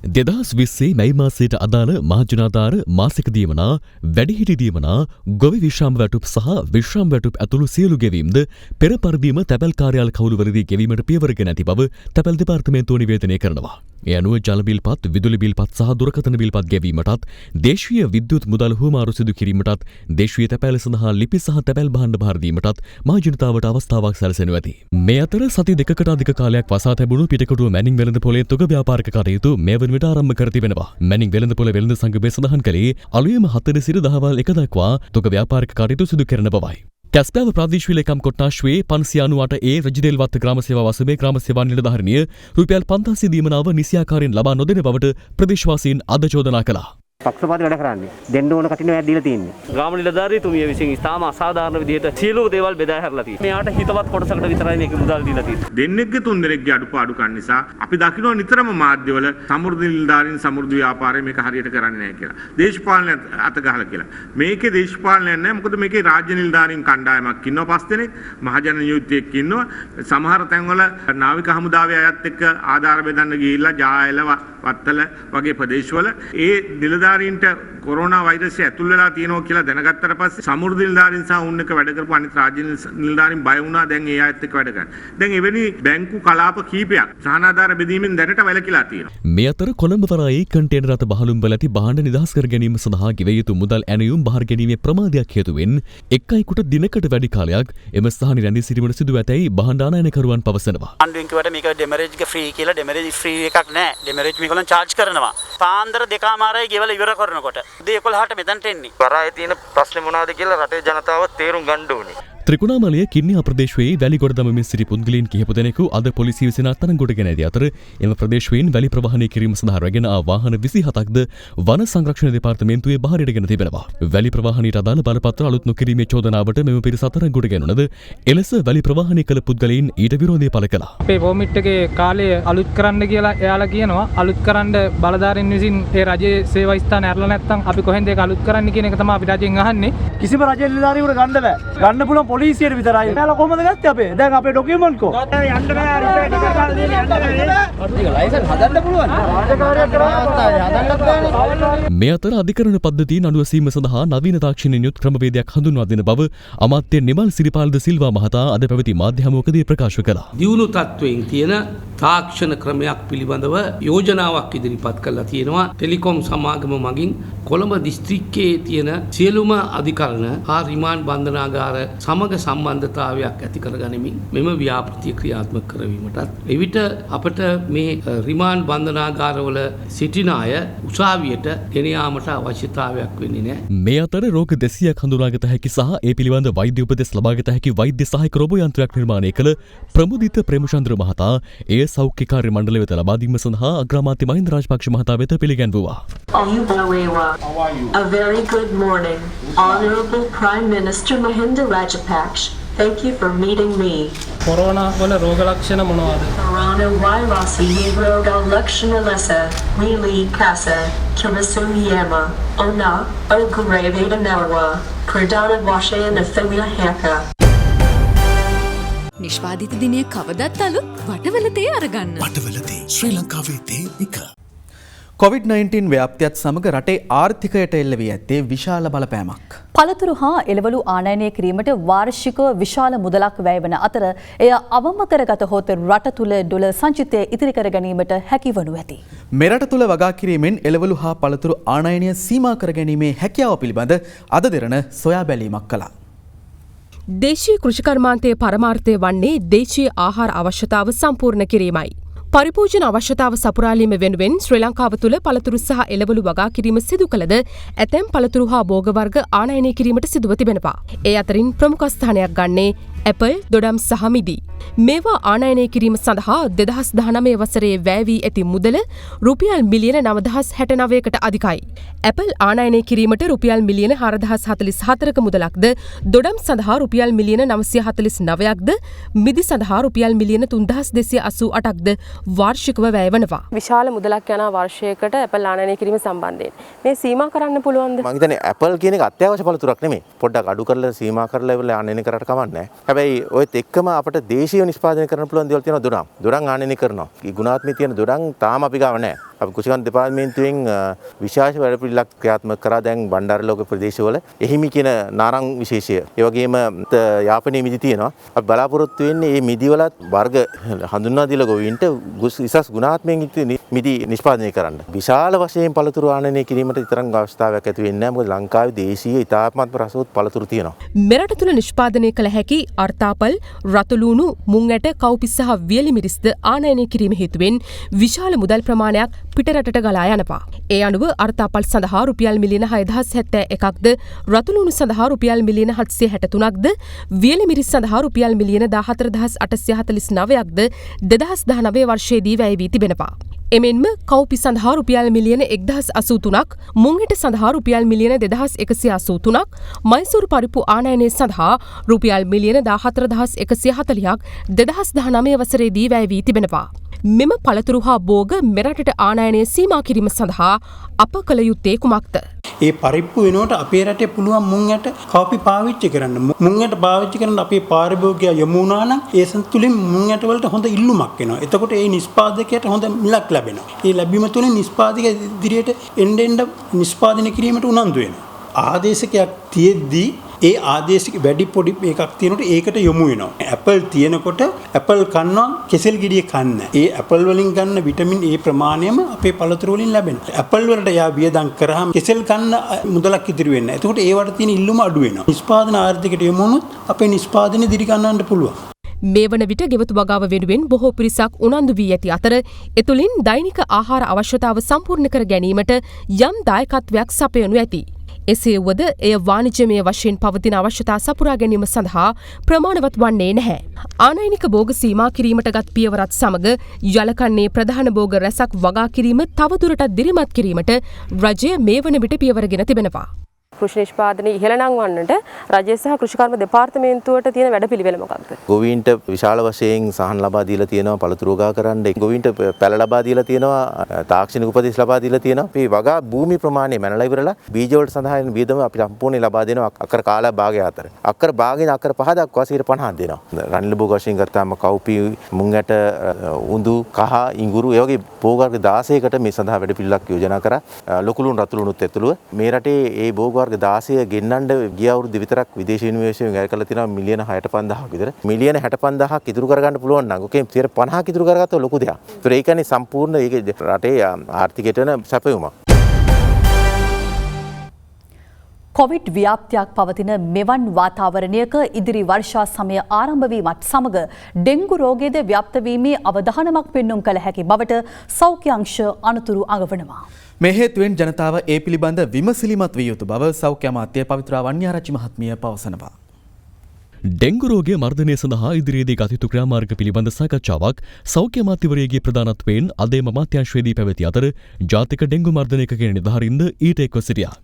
2020 මැයි මාසයට අදාළ මහජනාධාර මාසික දීමනා, වැඩිහිටි දීමනා, ගොවි විශ්‍රාම වැටුප් සහ විශ්‍රාම වැටුප් ඇතුළු සියලු ගෙවීම්ද පෙර පරිදිම තැපැල් කාර්යාල කවුළුවලදී ගෙවීමට පියවරගෙන ඇති බව තැපැල් දෙපාර්තමේන්තුව නිවේදනය කරනවා. ඒ අනුව ජල බිල්පත්, විදුලි බිල්පත් සහ දුරකථන බිල්පත් ගෙවීමටත්, දේශීය විද්‍යුත් මුදල් හුවමාරු සිදු කිරීමටත්, දේශීය තැපැල් සඳහා ලිපි සහ තැපැල් භාණ්ඩ භාර දීමටත් මහජනතාවට අවස්ථාවක් සැලසෙනු ඇති. මේ අතර සති දෙකකට අධික කාලයක් වසා තැබුණු පිටකොටුව මැනින් වෙළඳ පොලේ තුග ව්‍යාපාරික කටයුතු මේ වන විට ආරම්භ කර තිබෙනවා. මැනින් වෙළඳ පොළ වෙළඳ සංගමය සඳහන් කළේ අලුයම 4 සිට දහවල් 1 දක්වා තුග ව්‍යාපාරික කටයුතු සිදු කරන බවයි. කැස්බෑව ප්‍රාදේශීය ලේකම් කොට්ටාශුවේ 598 රජදේල්වත්ත ග්‍රාම සේවා වසමේ ග්‍රාම සේවා නිලධාරිනිය රුපියල් 500 දීමනාව නිසියාකාරයෙන් ලබා නොදෙන බවට ප්‍රදේශවාසීන් අද චෝදනා කළා. පක්ෂපාතී වැඩ කරන්නේ. දෙන්න ඕන කටින් ඔයා දීලා තියෙන්නේ. ග්‍රාම නිලධාරීතුමිය විසින් ඉතාම අසාධාරණ විදිහට සියලු දේවල් බෙදා හැරලා තියෙනවා. මෙයාට හිතවත් කොටසකට විතරයි මේක මුදල් දීලා තියෙන්නේ. දෙන්නෙක්ගේ තුන් දෙනෙක්ගේ අඩුපාඩුකම් නිසා අපි දකිනවා නිතරම මාධ්‍යවල සමෘද්ධි නිලධාරීන් සමෘද්ධි ව්‍යාපාරය මේක හරියට කරන්නේ නැහැ කියලා. දේශපාලන අත ගහලා කියලා. මේකේ දේශපාලනයක් නැහැ. මොකද මේකේ රාජ්‍ය නිලධාරීන් කණ්ඩායමක් ඉන්නවා 5 දෙනෙක්. මහජන නියුක්තියෙක් ඉන්නවා. සමහර තැන්වල නාවික හමුදාවේ අයත් එක්ක ආධාර බෙදන්න ගිහිල්ලා ජායල වත්තල වගේ ප්‍රදේශවල ඒ නිලධාරීන්ට කොරෝනා වෛරසය ඇතුල් වෙලා තියෙනවා කියලා දැනගත්තට පස්සේ සමෘද්ධි නිලධාරීන් සහ උන් එක්ක වැඩ කරපු අනිත් රාජ්‍ය නිලධාරීන් බය වුණා දැන් ඒ අයත් එක්ක වැඩ කරන්න. දැන් එවැනි බැංකු කලාප කීපයක් සහනාධාර බෙදීමෙන් දැනට වැළකීලා තියෙනවා. මේ අතර කොළඹ වරායේ කන්ටේනර් රථ බහලුම්වල ඇති භාණ්ඩ නිදහස් කර ගැනීම සඳහා ගෙවිය යුතු මුදල් ඇණයුම් බහර ගැනීමේ ප්‍රමාදයක් හේතුවෙන් එක් අයෙකුට දිනකට වැඩි කාලයක් එම ස්ථානයේ රැඳී සිටීමට සිදු ඇතැයි භාණ්ඩ ආනයනකරුවන් පවසනවා. ආණ්ඩුවෙන් කිව්වට මේක ඩෙමරේජ් එක ෆ්‍රී කියලා ඩෙමරේජ් ෆ්‍රී එකක් නෑ. ඩෙමරේජ් මේගොල්ලන් charge කරනවා. පාන්දර 2:00යි ගෙවලා ඉවර කරනකොට. උදේ 11ට මෙතනට එන්නේ. වරායේ තියෙන ප්‍රශ්නේ මොනවද කියලා රටේ ජනතාව තේරුම් ගන්න ඕනේ. ත්‍රිකුණාමලය කින්නියා ප්‍රදේශයේ වැලි ගොඩ දමමින් සිටි පුද්ගලයන් කිහිප දෙනෙකු අද පොලිසිය විසින් අත්අඩංගුවට ගෙන ඇති අතර එම ප්‍රදේශයෙන් වැලි ප්‍රවාහනය කිරීම සඳහා රැගෙන ආ වාහන 27ක්ද වන සංරක්ෂණ දෙපාර්තමේන්තුවේ බහරයට ගෙන තිබෙනවා. වැලි ප්‍රවාහනයට අදාළ බලපත්‍ර අලුත් නොකිරීමේ චෝදනාවට මෙම පිරිස අත්අඩංගුවට ගැනුණද එලෙස වැලි ප්‍රවාහනය කළ පුද්ගලයන් ඊට විරෝධය පළ කළා. අපේ පොමිට් එකේ කාලය අලුත් කරන්න කියලා එයාලා කියනවා. අලුත් කරන්න බලධාරීන් විසින් ඒ රජයේ සේවා ස්ථාන ඇරලා නැත්නම් අපි කොහෙන්ද ඒක අලුත් කරන්න කියන එක තමයි අපි රජෙන් අහන්නේ. කිසිම රජ නිලධාරියෙකුට ගන්න බෑ. ගන්න පුළුවන් පොලිසියට විතරයි. එයාලා කොහමද ගත්තේ අපේ? දැන් අපේ ඩොකියුමන්ට් කො? යන්න බෑ රිපේට් එක කරලා දෙන්න යන්න බෑ. ඒක ලයිසන්ස් හදන්න පුළුවන්. රාජකාරියක් කරන්න බෑනේ. මේ අතර අධිකරණ පද්ධතිය නඩුවසීම සඳහා නවීන තාක්ෂණික යුත් ක්‍රමවේදයක් හඳුන්වා දෙන බව අමාත්‍ය නිමල් සිරිපාල් ද සිල්වා මහතා අද පැවති මාධ්‍ය හමුවකදී ප්‍රකාශ කළා. දියුණු තත්වයෙන් තියෙන තාක්ෂණ ක්‍රමයක් පිළිබඳව යෝජනාවක් ඉදිරිපත් කරලා තියෙනවා. ටෙලිකොම් සමාගම මගින් කොළඹ දිස්ත්‍රික්කයේ තියෙන සියලුම අධිකරණ හා රිමාන්ඩ් බන්ධනාගාර සමග සම්බන්ධතාවයක් ඇති කරගනිමින් මෙම ව්‍යාපෘතිය ක්‍රියාත්මක කරවීමටත් එවිට අපට මේ රිමාන්ඩ් බන්ධනාගාරවල සිටින අය උසාවියට ගෙන යාමට අවශ්‍යතාවයක් වෙන්නේ නැහැ. මේ අතර රෝග 200ක් හඳුනාගත හැකි සහ ඒ පිළිබඳ වෛද්‍ය උපදෙස් ලබාගත හැකි වෛද්‍ය සහායක රෝබෝ යන්ත්‍රයක් නිර්මාණය කළ ප්‍රමුදිත ප්‍රේමචන්ද්‍ර මහතා එය සෞඛ්‍ය කාර්ය මණ්ඩලය වෙත ලබා දීම සඳහා අග්‍රාමාත්‍ය මහින්ද රාජපක්ෂ මහතා වෙත පිළිගැන්වුවා. A very good morning, Honorable Prime Minister Mahinda Rajapaksa. Thank you for meeting me. Corona වල රෝග ලක්ෂණ මොනවාද? Coronavirus roga lakshana lesa, wili kasa, kirisumiyama, ona, ogureveda nawa, pradana washayana thawila haka. නිෂ්පාදිත දිනය කවදත් අලුත් වටවලතේ අරගන්න. වටවලතේ ශ්‍රී ලංකාවේ තේ එක. COVID-19 ව්‍යාප්තියත් සමග රටේ ආර්ථිකයට එල්ල වී ඇත්තේ විශාල බලපෑමක්. පළතුරු හා එළවලු ආනයනය කිරීමට වාර්ෂිකව විශාල මුදලක් වැය වන අතර එය අවම කරගත හොත් රට තුළ ඩොලර් සංචිතය ඉතිරි කර ගැනීමට හැකිවනු ඇති. මෙරට තුළ වගා කිරීමෙන් එළවලු හා පළතුරු ආනයනය සීමා කර ගැනීමේ හැකියාව පිළිබඳ අද දෙරණ සොයා බැලීමක් කළා. දේශීය කෘෂිකර්මාන්තයේ පරමාර්ථය වන්නේ දේශීය ආහාර අවශ්‍යතාව සම්පූර්ණ කිරීමයි. පරිපූජන අවශ්‍යතාව සපුරාලීම වෙනුවෙන් ශ්‍රී ලංකාව තුළ පළතුරු සහ එළවලු වගා කිරීම සිදු කළද ඇතැම් පළතුරු හා භෝග වර්ග ආනයනය කිරීමට සිදුව තිබෙනවා. ඒ අතරින් ප්‍රමුඛ ස්ථානයක් ගන්නේ ඇපල් දොඩම් සහ මිදි. මේවා ආනයනය කිරීම සඳහා 2019 වසරේ වැය වී ඇති මුදල රුපියල් මිලියන 9069කට අධිකයි. ඇපල් ආනයනය කිරීමට රුපියල් මිලියන 4044ක මුදලක්ද, දොඩම් සඳහා රුපියල් මිලියන 949ක්ද, මිදි සඳහා රුපියල් මිලියන 3288ක්ද වාර්ෂිකව වැය වනවා. විශාල මුදලක් යන වර්ෂයකට ඇපල් ආනයනය කිරීම සම්බන්ධයෙන් මේ සීමා කරන්න පුළුවන්ද? මම හිතන්නේ ඇපල් කියන එක අත්‍යවශ්‍ය පළතුරක් නෙමෙයි. පොඩ්ඩක් අඩු කරලා සීමා කරලා ඉවරලා ආනයනය කරාට කමක් නැහැ. හැබැයි ඔයත් එක්කම අපිට දේශීය නිෂ්පාදනය කරන්න පුළුවන් දේවල් තියෙනවා දොඩම්. දොඩම් ආනයනය කරනවා. ඒ ගුණාත්මක තියෙන දොඩම් තාම අපි ගාව නැහැ. අපි කුෂිකන් දෙපාර්තමේන්තුවෙන් විශේෂ වැඩපිළිවෙලක් ක්‍රියාත්මක කරා දැන් බණ්ඩාරලෝක ප්‍රදේශවල එහිමි කියන නාරං විශේෂය. ඒ වගේම යාපනයේ මිදි තියෙනවා. අපි බලාපොරොත්තු වෙන්නේ මේ මිදි වලත් වර්ග හඳුන්වා දීලා ගොවීන්ට විශේෂ ගුණාත්මකයෙන් යුක්ත මිදි නිෂ්පාදනය කරන්න. විශාල වශයෙන් පළතුරු ආනයනය කිරීමට තරම් අවස්ථාවක් ඇති වෙන්නේ නැහැ. මොකද ලංකාවේ දේශීය ඉතාමත්ම රසවත් පළතුරු තියෙනවා. මෙරට තුළ නිෂ්පාදනය කළ හැකි අර්තාපල්, රතුලූණු, මුං ඇට, කව්පි සහ වියලි මිරිස්ද ආනයනය කිරීම හේතුවෙන් විශාල මුදල් ප්‍රමාණයක් පිටරටට ගලා යනවා. ඒ අනුව අර්තාපල් සඳහා රුපියල් මිලියන 6071ක්ද, රතුලූණු සඳහා රුපියල් මිලියන 763ක්ද, වියලි මිරිස් සඳහා රුපියල් මිලියන 14849ක්ද 2019 වර්ෂයේදී වැය වී තිබෙනවා. එමෙන්ම කව්පි සඳහා රුපියල් මිලියන 1083ක්, මුංගට සඳහා රුපියල් මිලියන 2183ක්, මයිසූරු පරිප්පු ආනයනය සඳහා රුපියල් මිලියන 14140ක් 2019 වසරේදී වැය වී තිබෙනවා. මෙම පළතුරු හා බෝග මෙරටට ආනයනය සීමා කිරීම සඳහා අප කළ යුත්තේ කුමක්ද? ඒ පරිප්පු වෙනුවට අපේ රටේ පුළුවන් මුං ඇට කව්පි පාවිච්චි කරන්න. මුං ඇට පාවිච්චි කරන අපේ පාරිභෝගිකයා යමු වුණා නම් ඒ තුලින් මුං ඇට වලට හොඳ ඉල්ලුමක් එනවා. එතකොට ඒ නිෂ්පාදකයාට හොඳ මිලක් ලැබෙනවා. ඒ ලැබීම තුලින් නිෂ්පාදකයා ඉදිරියට එන්න නිෂ්පාදනය කිරීමට උනන්දු වෙනවා. ආදේශකයක් තියෙද්දී ඒ ආදේශික වැඩි පොඩි එකක් තියෙනකොට ඒකට යොමු වෙනවා. ඇපල් තියෙනකොට ඇපල් කන්නවා, කෙසෙල් ගෙඩිය කන්න. ඒ ඇපල් වලින් ගන්න විටමින් ඒ ප්‍රමාණයම අපේ පළතුරු වලින් ලැබෙනවා. ඇපල් වලට යා වියදම් කරාම කෙසෙල් කන්න මුදලක් ඉතිරි වෙන්නේ. එතකොට ඒවට තියෙන ඉල්ලුම අඩු වෙනවා. නිෂ්පාදන ආර්ථිකයට යොමු වුණොත් අපේ නිෂ්පාදනය දිරි ගන්නන්න පුළුවන්. මේ වන විට ගෙවතු වගාව වෙනුවෙන් බොහෝ පිරිසක් උනන්දු වී ඇති අතර එතුළින් දෛනික ආහාර අවශ්‍යතාව සම්පූර්ණ කර ගැනීමට යම් දායකත්වයක් සපයනු ඇති. එසේ වුවද එය වාණිජ්‍යමය වශයෙන් පවතින අවශ්‍යතා සපුරා ගැනීම සඳහා ප්‍රමාණවත් වන්නේ නැහැ. ආනයනික භෝග සීමා කිරීමට ගත් පියවරත් සමග යලකන්නේ ප්‍රධාන භෝග රැසක් වගා කිරීම තවදුරටත් දිරිමත් කිරීමට රජය මේ වන විට පියවරගෙන තිබෙනවා. කෘෂි නිෂ්පාදනය ඉහළ නංවන්නට රජය සහ කෘෂිකර්ම දෙපාර්තමේන්තුවට තියෙන වැඩපිළිවෙල මොකක්ද? ගොවීන්ට විශාල වශයෙන් සහන් ලබා දීලා තියෙනවා පළතුරු වගා කරන්න. ගොවීන්ට පැල ලබා දීලා තියෙනවා, තාක්ෂණික උපදෙස් ලබා දීලා තියෙනවා. අපි වගා භූමි ප්‍රමාණය මැනලා ඉවරලා බීජ වලට සඳහා වෙන වියදම අපි සම්පූර්ණයෙන් ලබා දෙනවා අක්කර කාලා භාගය අතර. අක්කර භාගයෙන් අක්කර 5 දක්වා 50% දෙනවා. රනිල භෝග වශයෙන් ගත්තාම කව්පි, මුං ඇට, උඳු, කහ, ඉඟුරු ඒ වගේ භෝග වර්ග 16කට මේ සඳහා වැඩපිළිවෙලක් යෝජනා කරා. ලොකු ලුණු රතු ලුණුත් ඇතුළුව මේ රටේ ඒ භෝග වර්ග 16 ගෙන්නන්න ගිය අවුරුද්ද විතරක් විදේශ විනිමයයෙන් වැය කරලා තියෙනවා මිලියන 65000ක් විතර. මිලියන 65000ක් ඉතුරු කරගන්න පුළුවන් නම් ඔකේ 50ක් ඉතුරු කරගත්තොත් ලොකු දෙයක්. ඒතර ඒ කියන්නේ සම්පූර්ණ ඒකේ රටේ ආර්ථිකයට සැපයුමක්. කොවිඩ් ව්‍යාප්තියක් පවතින මෙවන් වාතාවරණයක ඉදිරි වර්ෂා සමය ආරම්භ වීමත් සමග ඩෙංගු රෝගයේද ව්‍යාප්ත වීමේ අවධානමක් පෙන්눔 කළ හැකි බවට සෞඛ්‍ය අංශ අනුතුරු අඟවනවා. මේ හේතුවෙන් ජනතාව ඒ පිළිබඳ විමසිලිමත් විය යුතු බව සෞඛ්‍ය අමාත්‍ය පවිත්‍රා වන්‍යාරච්චි මහත්මිය පවසනවා. ඩෙංගු රෝගය මර්ධනය සඳහා ඉදිරියේදී ගතිතු ක්‍රියාමාර්ග පිළිබඳ සාකච්ඡාවක් සෞඛ්‍ය අමාත්‍යවරයාගේ ප්‍රධානත්වයෙන් අද එම අමාත්‍යාංශයේදී පැවති අතර ජාතික ඩෙංගු මර්ධනයක කියන නිලධාරීන්ද ඊට එක්ව සිටියා.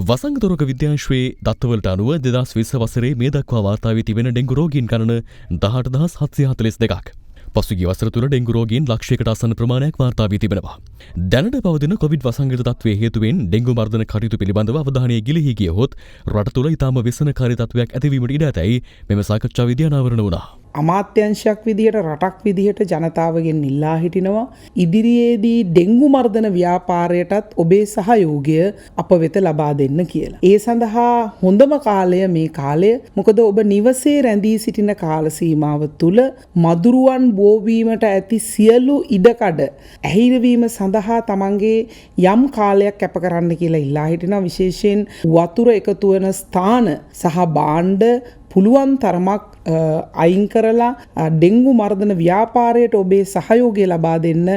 වසංගත රෝග විද්‍යාංශයේ දත්තවලට අනුව 2020 වසරේ මේ දක්වා වාර්තා වී තිබෙන ඩෙංගු රෝගීන් ගණන 18742ක්. පසුගිය වසර තුළ ඩෙංගු රෝගීන් ලක්ෂයකට ආසන්න ප්‍රමාණයක් වාර්තා වී තිබෙනවා. දැනට පවතින කොවිඩ් වසංගත තත්ත්වයේ හේතුවෙන් ඩෙංගු මර්ධන කටයුතු පිළිබඳව අවධානය ගිලිහී ගියහොත් රට තුළ ඉතාම ව්‍යසනකාරී තත්ත්වයක් ඇතිවීමට ඉඩ ඇතැයි මෙම සාකච්ඡාවේදී අනාවරණ වුණා. අමාත්‍යංශයක් විදිහට රටක් විදිහට ජනතාවගෙන් ඉල්ලා හිටිනවා ඉදිරියේදී ඩෙංගු මර්ධන ව්‍යාපාරයටත් ඔබේ සහයෝගය අප වෙත ලබා දෙන්න කියලා. ඒ සඳහා හොඳම කාලය මේ කාලය. මොකද ඔබ නිවසේ රැඳී සිටින කාල සීමාව තුළ මදුරුවන් බෝවීමට ඇති සියලු ඉඩකඩ ඇහිරවීම සඳහා තමන්ගේ යම් කාලයක් කැප කරන්න කියලා ඉල්ලා හිටිනවා. විශේෂයෙන් වතුර එකතු වන ස්ථාන සහ භාණ්ඩ පුළුවන් තරමක් අයින් කරලා ඩෙංගු මර්ධන ව්‍යාපාරයට ඔබේ සහයෝගය ලබා දෙන්න.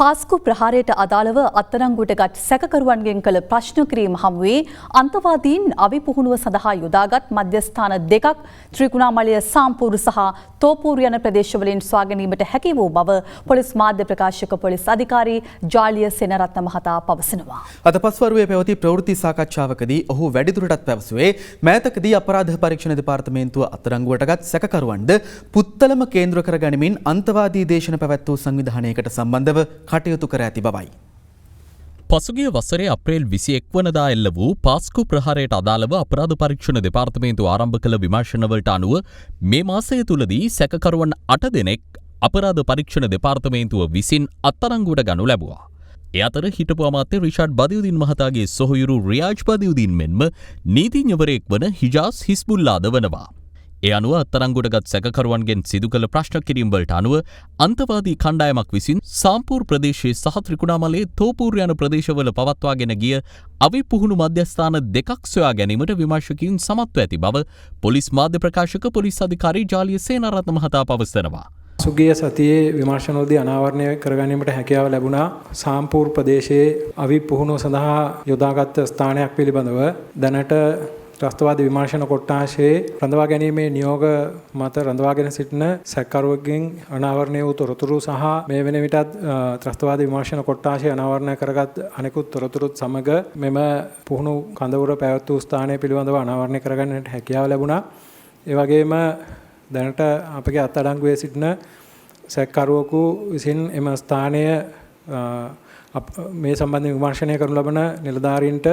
පාස්කු ප්‍රහාරයට අදාළව අත්අඩංගුවටගත් සැකකරුවන්ගෙන් කළ ප්‍රශ්න කිරීම හමුවේ අන්තවාදීන් අවිපුහුණුව සඳහා යොදාගත් මධ්‍යස්ථාන දෙකක් ත්‍රිකුණාමලය සාම්පූර් සහ තෝපූර් යන ප්‍රදේශවලින් සොයා ගැනීමට හැකි වූ බව පොලිස් මාධ්‍ය ප්‍රකාශක පොලිස් අධිකාරී ජාලිය සෙනරත්න මහතා පවසනවා. අද පස්වරුවේ පැවති ප්‍රවෘත්ති සාකච්ඡාවකදී ඔහු වැඩිදුරටත් පැවසුවේ මෑතකදී අපරාධ පරීක්ෂණ දෙපාර්තමේන්තුව අත්අඩංගුවටගත් සැකකරුවන්ද පුත්තලම කේන්ද්‍ර කර ගැනීමෙන් අන්තවාදී දේශන පැවැත් වූ සංවිධානයකට සම්බන්ධව කටයුතු කර ඇති බවයි. පසුගිය වසරේ අප්‍රේල් 21 වනදා එල්ල වූ පාස්කු ප්‍රහාරයට අදාළව අපරාධ පරීක්ෂණ දෙපාර්තමේන්තුව ආරම්භ කළ විමර්ශනවලට අනුව මේ මාසය තුලදී සැකකරුවන් 8 දෙනෙක් අපරාධ පරීක්ෂණ දෙපාර්තමේන්තුව විසින් අත්අඩංගුවට ගනු ලැබුවා. ඒ අතර හිටපු අමාත්‍ය රිෂාඩ් බදියුදීන් මහතාගේ සොහොයුරු රියාජ් බදියුදීන් මෙන්ම නීතිඥවරයෙක් වන හිජාස් හිස්බුල්ලාද වනවා. ඒ අනුව අත්අඩංගුවටගත් සැකකරුවන්ගෙන් සිදු කළ ප්‍රශ්න කිරීම් වලට අනුව අන්තවාදී කණ්ඩායමක් විසින් සාම්පූර් ප්‍රදේශයේ සහ ත්‍රිකුණාමලයේ තෝපූර් යන ප්‍රදේශවල පවත්වාගෙන ගිය අවිපුහුණු මධ්‍යස්ථාන දෙකක් සොයා ගැනීමට විමර්ශකයින් සමත්ව ඇති බව පොලිස් මාධ්‍ය ප්‍රකාශක පොලිස් අධිකාරී ජාලිය සේනාරත්න මහතා පවසනවා. සුගිය සතියේ විමර්ශනවලදී අනාවරණය කරගැනීමට හැකියාව ලැබුණා. සාම්පූර් ප්‍රදේශයේ අවිපුහුණුව සඳහා යොදාගත් ස්ථානයක් පිළිබඳව දැනට ත්‍රස්තවාදී විමර්ශන කොට්ටාශයේ රඳවා ගැනීමේ නියෝග මත රඳවාගෙන සිටින සැකකරුවෙකුගෙන් අනාවරණය වූ තොරතුරු සහ මේ වෙන විටත් ත්‍රස්තවාදී විමර්ශන කොට්ටාශය අනාවරණය කරගත් අනෙකුත් තොරතුරුත් සමග මෙම පුහුණු කඳවුර පැවැත් වූ ස්ථානය පිළිබඳව අනාවරණය කරගන්නට හැකියාව ලැබුණා. ඒ වගේම දැනට අපගේ අත්අඩංගුවේ සිටින සැකකරුවෙකු විසින් එම ස්ථානය මේ සම්බන්ධ විමර්ශනය කරනු ලබන නිලධාරීන්ට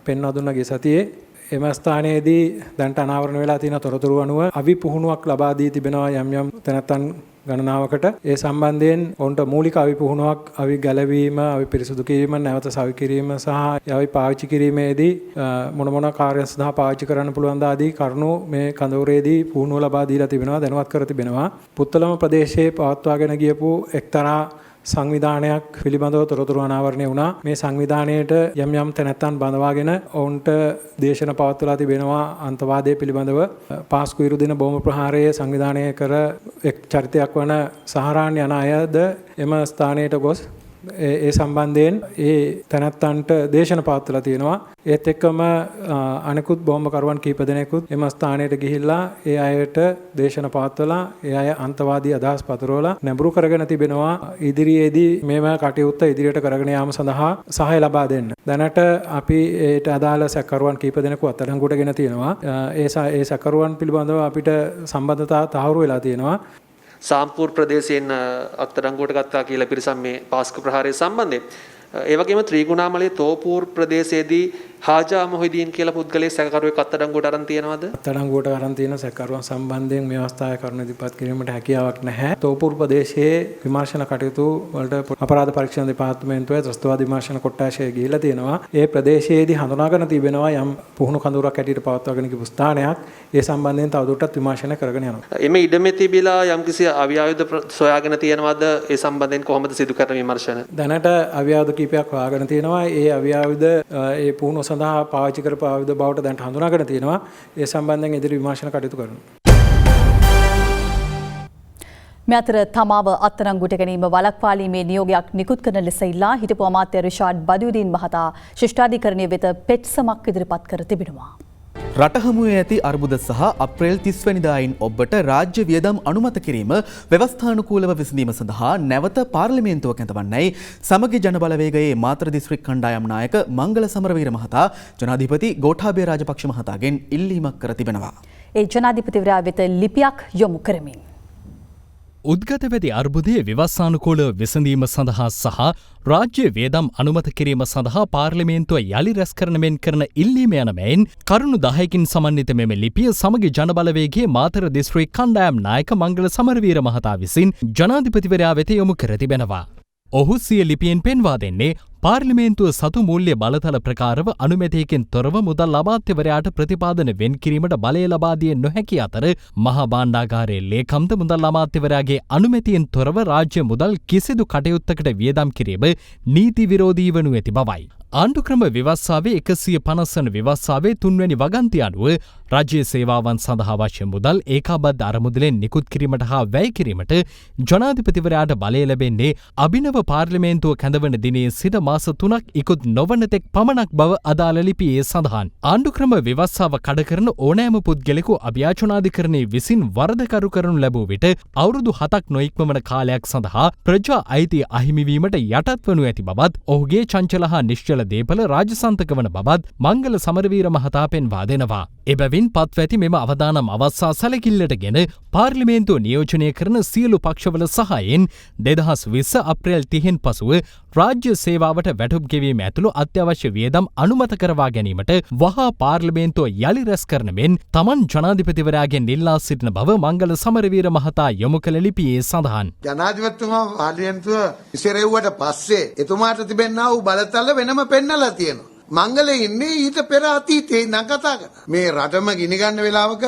පෙන්වා දුන්නා ගිය සතියේ. එම ස්ථානයේදී දැනට අනාවරණ වෙලා තියෙන තොරතුරු අනුව අවිපුහුණුවක් ලබා දී තිබෙනවා යම් යම් තැනැත්තන් ගණනාවකට. ඒ සම්බන්ධයෙන් ඔවුන්ට මූලික අවිපුහුණුවක්, අවි ගැලවීම, අවි පිරිසුදු කිරීම, නැවත සවි කිරීම සහ අවි පාවිච්චි කිරීමේදී මොන කාර්යයන් සඳහා පාවිච්චි කරන්න පුළුවන් ආදී කරුණු මේ කඳවුරේදී පුහුණුව ලබා දීලා තිබෙනවා, දැනුවත් කර තිබෙනවා. පුත්තලම ප්‍රදේශයේ පවත්වාගෙන ගියපු එක්තරා සංවිධානයක් පිළිබඳව තොරතුරු අනාවරණය වුණා. මේ සංවිධානයට යම් යම් තැනැත්තන් බඳවාගෙන ඔවුන්ට දේශන පවත්වලා තිබෙනවා අන්තවාදය පිළිබඳව. පාස්කු ඉරුදින බෝම්බ ප්‍රහාරයේ සංවිධානය කර එක් චරිතයක් වන සහරාන් යන අයද එම ස්ථානයට ගොස් ඒ සම්බන්ධයෙන් ඒ තැනැත්තන්ට දේශන පවත්වලා තියෙනවා. ඒත් එක්කම අනෙකුත් බෝම්බකරුවන් කීප දෙනෙකුත් එම ස්ථානයට ගිහිල්ලා ඒ අයට දේශන පවත්වලා ඒ අය අන්තවාදී අදහස් පතුරවලා නැඹුරු කරගෙන තිබෙනවා. ඉදිරියේදී මේව කටයුත්ත ඉදිරියට කරගෙන යාම සඳහා සහාය ලබා දෙන්න. දැනට අපි ඒට අදාළ සැකකරුවන් කීප දෙනෙකු අත්අඩංගුවට ගෙන තියෙනවා. ඒ සැකකරුවන් පිළිබඳව අපිට සම්බන්ධතා තහවුරු වෙලා තියෙනවා. සාම්පූර් ප්‍රදේශයෙන් අත්අඩංගුවට ගත්තා කියලා පිරිසක් මේ පාස්කු ප්‍රහාරය සම්බන්ධයෙන්. ඒ වගේම ත්‍රිකුණාමලයේ තෝපූර් ප්‍රදේශයේදී හාජා මොහිදීන් කියලා පුද්ගලයෙක් සැකකරුවෙක් අත්අඩංගුවට අරන් තියෙනවද? අත්අඩංගුවට අරන් තියෙන සැකකරුවන් සම්බන්ධයෙන් මේ අවස්ථාවේ කරුණු ඉදිරිපත් කිරීමට හැකියාවක් නැහැ. තෝපූර් ප්‍රදේශයේ විමර්ශන කටයුතු වලට අපරාධ පරීක්ෂණ දෙපාර්තමේන්තුවේ ත්‍රස්තවාදී විමර්ශන කොට්ටාශය ගිහිලා තියෙනවා. ඒ ප්‍රදේශයේදී හඳුනාගෙන තිබෙනවා යම් පුහුණු කඳවුරක් ඇටියට පවත්වාගෙන ගිය ස්ථානයක්. ඒ සම්බන්ධයෙන් තවදුරටත් විමර්ශන කරගෙන යනවා. එමෙ ඉඩමේ තිබිලා යම්කිසි අවි ආයුධ සොයාගෙන තියෙනවද? ඒ සම්බන්ධයෙන් කොහොමද සිදු කරන විමර්ශන? දැනට අවි ආයුධ කීපයක් හොයාගෙන තියෙනවා. ඒ අවි ආයුධ ඒ පුහුණුව සඳහා පාවිච්චි කරපු ආයුධ බවට දැන් හඳුනාගෙන තියෙනවා. ඒ සම්බන්ධයෙන් ඉදිරි විමර්ශන කටයුතු කරනවා. මේ අතර තමාව අත්අඩංගුවට ගැනීම වළක්වාලීමේ නියෝගයක් නිකුත් කරන ලෙස ඉල්ලා හිටපු අමාත්‍ය රිෂාඩ් බදියුදීන් මහතා ශිෂ්ටාධිකරණය වෙත පෙත්සමක් ඉදිරිපත් කර තිබෙනවා. රට හමුවේ ඇති අර්බුද සහ අප්‍රේල් 30 වැනිදායින් ඔබට රාජ්‍ය වියදම් අනුමත කිරීම ව්‍යවස්ථානුකූලව විසඳීම සඳහා නැවත පාර්ලිමේන්තුව කැඳවන්නයි සමගි ජනබලවේගයේ මාතර දිස්ත්‍රික් කණ්ඩායම් නායක මංගල සමරවීර මහතා ජනාධිපති ගෝඨාභය රාජපක්ෂ මහතාගෙන් ඉල්ලීමක් කර තිබෙනවා. ඒ ජනාධිපතිවරයා වෙත ලිපියක් යොමු කරමින් උද්ගත වැදි අර්බුදය ව්‍යවස්ථානුකූල විසඳීම සඳහා සහ රාජ්‍ය වේදම් අනුමත කිරීම සඳහා පාර්ලිමේන්තුව යළි රැස් කරන මෙන් කරන ඉල්ලීම යන මෙයින් කරුණු 10කින් සමන්විත මෙම ලිපිය සමගි ජනබලවේගයේ මාතර දිස්ත්‍රික් කණ්ඩායම් නායක මංගල සමරවීර මහතා විසින් ජනාධිපතිවරයා වෙත යොමු කර තිබෙනවා. ඔහු සිය ලිපියෙන් පෙන්වා දෙන්නේ පාර්ලිමේන්තුව සතු මූල්‍ය බලතල ප්‍රකාරව අනුමැතියකින් තොරව මුදල් අමාත්‍යවරයාට ප්‍රතිපාදන වෙන් කිරීමට බලය ලබා දිය නොහැකි අතර මහා භාණ්ඩාගාරයේ ලේකම්ද මුදල් අමාත්‍යවරයාගේ අනුමැතියෙන් තොරව රාජ්‍ය මුදල් කිසිදු කටයුත්තකට වියදම් කිරීම නීති විරෝධී වනු ඇති බවයි. ආණ්ඩුක්‍රම ව්‍යවස්ථාවේ 150 වන ව්‍යවස්ථාවේ 3 වැනි වගන්තිය අනුව රාජ්‍ය සේවාවන් සඳහා අවශ්‍ය මුදල් ඒකාබද්ධ අරමුදලෙන් නිකුත් කිරීමට හා වැය කිරීමට ජනාධිපතිවරයාට බලය ලැබෙන්නේ අභිනව පාර්ලිමේන්තුව කැඳවන දිනේ සිට මාස 3ක් ඉක්ුත් නොවන තෙක් පමණක් බව අදාළ ලිපියේ සඳහන්. ආණ්ඩුක්‍රම ව්‍යවස්ථාව කඩ කරන ඕනෑම පුද්ගලෙකු අභියාචනාධිකරණයේ විසින් වරදකරු කරනු ලැබූ විට අවුරුදු 7ක් නොඉක්මවන කාලයක් සඳහා ප්‍රජා අයිතිය අහිමිවීමට යටත් වනු ඇති බවත් ඔහුගේ චංචල හා නිශ්චල දේපල රාජසන්තක වන බවත් මංගල සමරවීර මහතා පෙන්වා දෙනවා. එබැවින් පත්ව ඇති මෙම අවදානම් අවස්ථා සැලකිල්ලටගෙන පාර්ලිමේන්තුව නියෝජනය කරන සියලු පක්ෂවල සහයෙන් 2020 අප්‍රේල් 30න් පසුව රාජ්‍ය සේවාවට වැටුප් ගෙවීම ඇතුළු අත්‍යවශ්‍ය වියදම් අනුමත කරවා ගැනීමට වහා පාර්ලිමේන්තුව යළි රැස් කරන මෙන් තමන් ජනාධිපතිවරයාගෙන් ඉල්ලා සිටින බව මංගල සමරවීර මහතා යොමු කළ ලිපියේ සඳහන්. ජනාධිපතිතුමා පාර්ලිමේන්තුව ඉසිරෙව්වට පස්සේ එතුමාට තිබෙනා වූ බලතල වෙනම පෙන්නලා තියෙනවා. මංගලේ ඉන්නේ ඊට පෙර අතීතේ නම් කතා කරා. මේ රටම ගිනි ගන්න වෙලාවක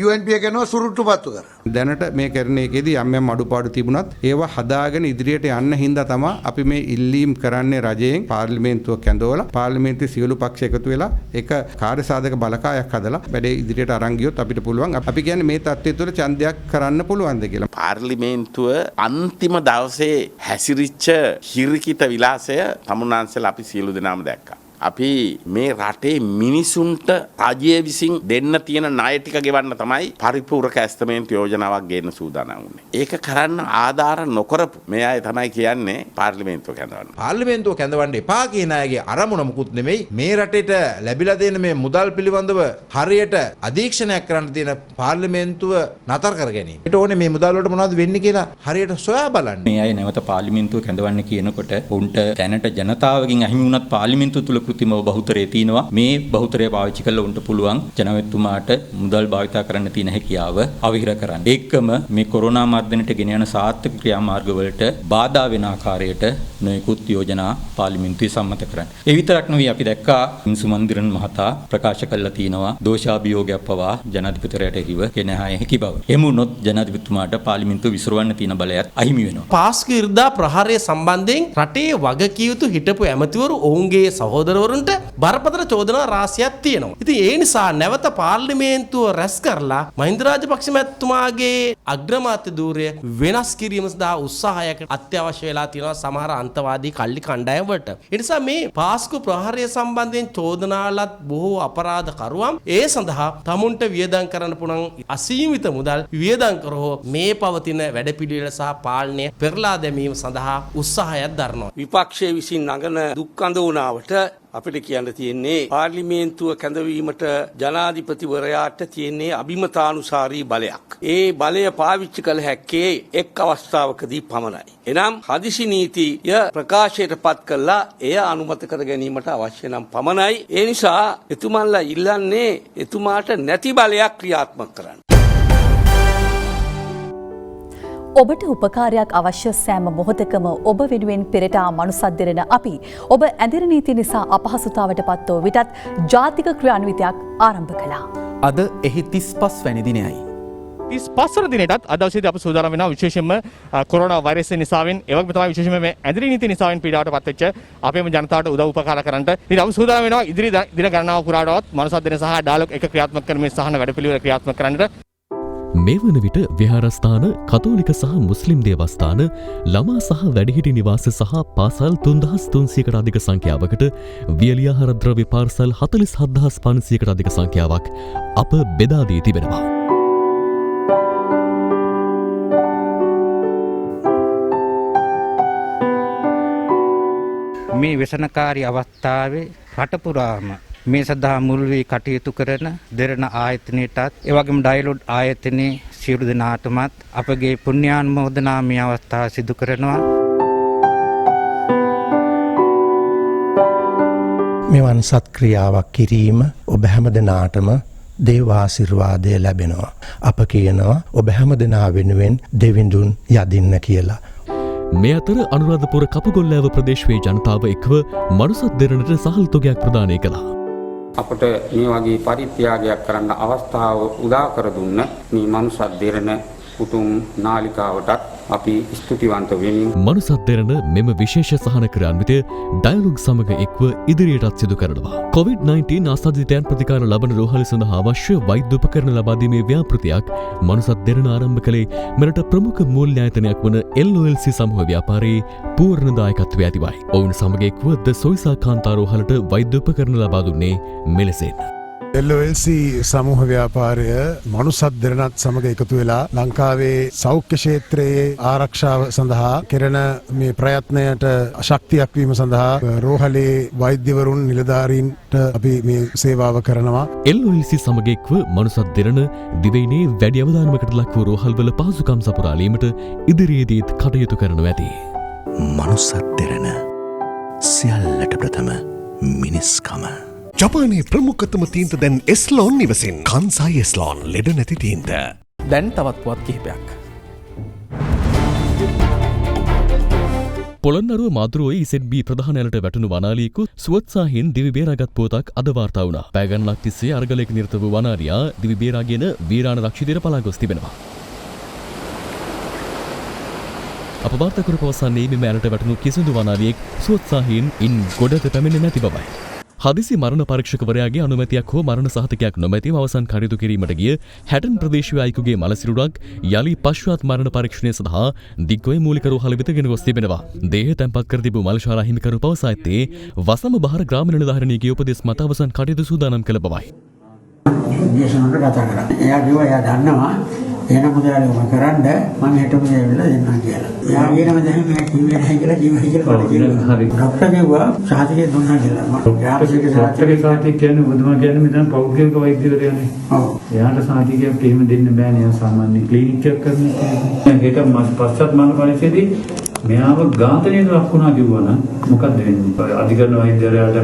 UNP කරනවා සුරුට්ටුපත්තු කරා. දැනට මේ කරන එකේදී යම් අඩුපාඩු තිබුණත් ඒවා හදාගෙන ඉදිරියට යන්න හින්දා තමයි අපි මේ ඉල්ලීම් කරන්නේ රජයෙන් පාර්ලිමේන්තුව කැඳවලා පාර්ලිමේන්තුවේ සියලු පක්ෂ එකතු වෙලා එක කාර්යසාධක බලකායක් හදලා වැඩේ ඉදිරියට අරන් ගියොත් අපිට පුළුවන්. අපි කියන්නේ මේ තත්ත්වය තුළ ඡන්දයක් කරන්න පුළුවන්ද කියලා. පාර්ලිමේන්තුව අන්තිම දවසේ හැසිරිච්ච හිරිකිත විලාසය තමුන්නාන්සලා අපි සියලු දෙනාම දැක්කා. අපි මේ රටේ මිනිසුන්ට රජය විසින් දෙන්න තියෙන ණය ටික ගෙවන්න තමයි පරිපූර්ණක ඇස්තමේන්තු යෝජනාවක් ගේන්න සූදානම් වුනේ. ඒක කරන්න ආධාර නොකරපු මේ අය තමයි කියන්නේ පාර්ලිමේන්තුව කැඳවන්න. පාර්ලිමේන්තුව කැඳවන්න එපා කියන අයගේ අරමුණ මුකුත් නෙමෙයි. මේ රටේට ලැබිලා දෙන මේ මුදල් පිළිබඳව හරියට අධීක්ෂණයක් කරන්න තියෙන පාර්ලිමේන්තුව නතර කර ගැනීම. ඒට ඕනේ මේ මුදල් වලට මොනවද වෙන්නේ කියලා හරියට සොයා බලන්න. මේ අය නැවත පාර්ලිමේන්තුව කැඳවන්න කියනකොට උන්ට දැනට ජනතාවගෙන් අහිමි වුණත් පාර්ලිමේන්තුව තුල කෘතිමව බහුතරය තියෙනවා. මේ බහුතරය පාවිච්චි කරලා උන්ට පුළුවන් ජනාධිපතිතුමාට මුදල් භාවිතා කරන්න තියෙන හැකියාව අවහිර කරන්න. ඒකම මේ කොරෝනා මර්ධනයට ගෙන යන සාර්ථක ක්‍රියාමාර්ග වලට බාධා වෙන ආකාරයට නොයෙකුත් යෝජනා පාර්ලිමේන්තුවේ සම්මත කරන්න. ඒ විතරක් නෙවෙයි අපි දැක්කා සුමන්දිරන් මහතා ප්‍රකාශ කළා තියෙනවා දෝෂාභියෝගයක් පවා ජනාධිපතිවරයාට එහිව ගෙනහා හැකි බව. එමුණොත් ජනාධිපතිතුමාට පාර්ලිමේන්තුව විසිරවන්න තියෙන බලයත් අහිමි වෙනවා. පාස්කු ඉරිදා ප්‍රහාරය සම්බන්ධයෙන් රටේ වගකිය යුතු හිටපු ඇමතිවරු ඔවුන්ගේ සහෝදරවරුන්ට බරපතල චෝදනා රාශියක් තියෙනවා. ඉතින් ඒ නිසා නැවත පාර්ලිමේන්තුව රැස් කරලා මහින්ද රාජපක්ෂ මැතිතුමාගේ අග්‍රාමාත්‍ය ධූරය වෙනස් කිරීම සඳහා උත්සාහයකට අත්‍යවශ්‍ය වෙලා තියෙනවා සමහර අන්තවාදී කල්ලි කණ්ඩායම් වලට. ඒ නිසා මේ පාස්කු ප්‍රහාරය සම්බන්ධයෙන් චෝදනාලත් බොහෝ අපරාධ කරුවම් ඒ සඳහා තමුන්ට වියදම් කරන්න පුළුවන් අසීමිත මුදල් වියදම් කරෝ මේ පවතින වැඩපිළිවෙල සහ පාලනය පෙරලා දැමීම සඳහා උත්සාහයක් දරනවා. විපක්ෂයේ විසින් නගන දුක්ඛඳ වුණාවට අපිට කියන්න තියෙන්නේ පාර්ලිමේන්තුව කැඳවීමට ජනාධිපතිවරයාට තියෙන්නේ අභිමතානුසාරී බලයක්. ඒ බලය පාවිච්චි කළ හැක්කේ එක් අවස්ථාවකදී පමණයි. එනම් හදිසි නීතිය ප්‍රකාශයට පත් කළා එය අනුමත කර ගැනීමට අවශ්‍ය නම් පමණයි. ඒ නිසා එතුමන්ලා ඉල්ලන්නේ එතුමාට නැති බලයක් ක්‍රියාත්මක කරන්න. ඔබට උපකාරයක් අවශ්‍ය සෑම මොහොතකම ඔබ වෙනුවෙන් පෙරටා මනුසත් දෙරෙන අපි ඔබ ඇඳිර නීති නිසා අපහසුතාවට පත්වෝ විටත් ජාතික ක්‍රියාන්විතයක් ආරම්භ කළා. අද එහි 35 වැනි දිනයයි. 35 වන දිනටත් අද දවසේදී අප සූදානම් වෙනවා විශේෂයෙන්ම කොරෝනා වෛරසය නිසාවෙන් ඒ වගේම තමයි විශේෂයෙන්ම මේ ඇඳිරි නීති නිසාවෙන් පීඩාවට පත්වෙච්ච අපේම ජනතාවට උදව් උපකාර කරන්නට. ඉතින් අපි සූදානම් වෙනවා ඉදිරි දින ගණනාව පුරාටවත් මනුසත් දෙරෙන සහ ඩයලොග් එක ක්‍රියාත්මක කරන මේ සහන වැඩපිළිවෙල ක්‍රියාත්මක කරන්නට. මේ වන විට විහාරස්ථාන කතෝලික සහ මුස්ලිම් දේවස්ථාන ළමා සහ වැඩිහිටි නිවාස සහ පාසල් 3300කට අධික සංඛ්‍යාවකට වියලි ආහාර ද්‍රව්‍ය පාර්සල් 47500කට අධික සංඛ්‍යාවක් අප බෙදා දී තිබෙනවා. මේ ව්‍යසනකාරී අවස්ථාවේ රට පුරාම මේ සඳහා මුල් වී කටයුතු කරන දෙරණ ආයතනයටත් එවැගේම ඩයලොග් ආයතනයේ සියලු දෙනාටමත් අපගේ පුණ්‍යානුමෝදනා මේ අවස්ථාව සිදු කරනවා. මෙවන් සත්ක්‍රියාවක් කිරීම ඔබ හැම දෙනාටම දේව ආශිර්වාදය ලැබෙනවා. අප කියනවා ඔබ හැම දෙනා වෙනුවෙන් දෙවිඳුන් යදින්න කියලා. මේ අතර අනුරාධපුර කපුගොල්ලෑව ප්‍රදේශයේ ජනතාව එක්ව මනුසත් දෙරණට සහල් තොගයක් ප්‍රදානය කළා. අපට මේ වගේ පරිත්‍යාගයක් කරන්න අවස්ථාව උදා කර දුන්න මේ මනුසත් දෙරණ උතුම් නාලිකාවටත් අපි ස්තුතිවන්ත වෙමින් මනුසත් දෙරණ මෙම විශේෂ සහන ක්‍රියාන්විතය ඩයලොග් සමග එක්ව ඉදිරියටත් සිදු කරනවා. COVID-19 ආසාදිතයන් ප්‍රතිකාර ලබන රෝහල සඳහා අවශ්‍ය වෛද්‍ය උපකරණ ලබා දීමේ ව්‍යාපෘතියක් මනුසත් දෙරණ ආරම්භ කළේ මෙරට ප්‍රමුඛ මූල්‍ය ආයතනයක් වන LOLC සමූහ ව්‍යාපාරයේ පූර්ණ දායකත්වය ඇතිවයි. ඔවුන් සමග එක්ව ද සොයිසා කාන්තා රෝහලට වෛද්‍ය උපකරණ ලබා දුන්නේ මෙලෙසින්. LOLC සමූහ ව්‍යාපාරය මනුසත් දෙරණත් සමග එකතු වෙලා ලංකාවේ සෞඛ්‍ය ක්ෂේත්‍රයේ ආරක්ෂාව සඳහා කෙරෙන මේ ප්‍රයත්නයට ශක්තියක් වීම සඳහා රෝහලේ වෛද්‍යවරුන් නිලධාරීන්ට අපි මේ සේවාව කරනවා. LOLC සමග එක්ව මනුසත් දෙරණ දිවයිනේ වැඩි අවධානමකට ලක් වූ රෝහල්වල පහසුකම් සපුරාලීමට ඉදිරියේදීත් කටයුතු කරනු ඇති. මනුසත් දෙරණ සියල්ලට ප්‍රථම මිනිස්කම. ජපානයේ ප්‍රමුඛතම තීන්ත දැන් එස්ලෝන් නිවසින්. කන්සයි එස්ලෝන් ලෙඩ නැති තීන්ත. දැන් තවත් පුවත් කිහිපයක්. පොළොන්නරුව මාදුරුවේ ඉසෙඩ් බී ප්‍රධානයට වැටුණු වනාලියෙකු සුවත්සාහින් දිවි බේරාගත් පුවතක් අද වාර්තා වුණා. පැය ගණනක් තිස්සේ අරගලයක නිරත වූ වනාලියා දිවි බේරාගෙන වීරාණ රක්ෂිතයට පලා ගොස් තිබෙනවා. අප වාර්තා කර පවසන්නේ මෙම ඇරට වැටුණු කිසිදු වනාලියෙක් සුවත්සාහින් ඉන් ගොඩට පැමිණෙන්නේ නැති බවයි. හදිසි මරණ පරීක්ෂකවරයාගේ අනුමැතියක් හෝ මරණ සහතිකයක් නොමැතිව අවසන් කටයුතු කිරීමට ගිය හැටන් ප්‍රදේශීය අයෙකුගේ මලසිරුරක් යලි පශ්චාත් මරණ පරීක්ෂණය සඳහා දිග්ගොය මූලික රෝහල වෙත ගෙන ගොස් තිබෙනවා. දේහය තැන්පත් කර තිබූ මල්ශාලා හිමිකරු පවසා ඇත්තේ වසම බහර ග්‍රාම නිලධාරිණියගේ උපදෙස් මත අවසන් කටයුතු සූදානම් කළ බවයි. දේශනකට කතා කරා. එයා කිව්වා එයා දන්නවා එන මුදලාලිව කරන්න මම හෙට මුදල් වෙලා දෙන්නම් කියලා. එයා කියනම දැන් මම කිව්වේ නැහැ කියලා කිව්වා. හරි. ડોක්ටර් කිව්වා සාතිකේ දුන්නා කියලා. මම සාතිකේ කියන්නේ බුදුමා කියන්නේ මෙතන පෞද්ගලික වෛද්‍යවරයානේ. ඔව්. එයාට සාතිකයක් එහෙම දෙන්න බෑනේ. එයා සාමාන්‍ය ක්ලිනික් එකක් කරන කෙනෙක්. ඒක පශ්චාත් මරණ පරීක්ෂණයේදී මෙයාව ඝාතනයට ලක් වුණා කිව්වනම් මොකක්ද වෙන්නේ? අධිකරණ වෛද්‍යවරයාට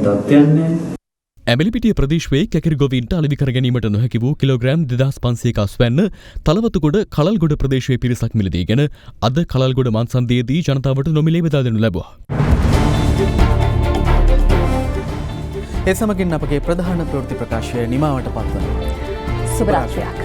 දත් යන්නේ. ඇමලිපිටිය ප්‍රදේශයේ කැකිරි ගොවීන්ට අලෙවි කර ගැනීමට නොහැකි වූ කිලෝග්‍රෑම් 2500ක අස්වැන්න තලවතුගොඩ කලල්ගොඩ ප්‍රදේශයේ පිරිසක් මිලදීගෙන අද කලල්ගොඩ මන්සන්දියේදී ජනතාවට නොමිලේ බෙදා දෙනු ලැබුවා. ඒ සමගින් අපගේ ප්‍රධාන ප්‍රවෘත්ති ප්‍රකාශය නිමාවට පත්වනවා. සුබ රාත්‍රියක්.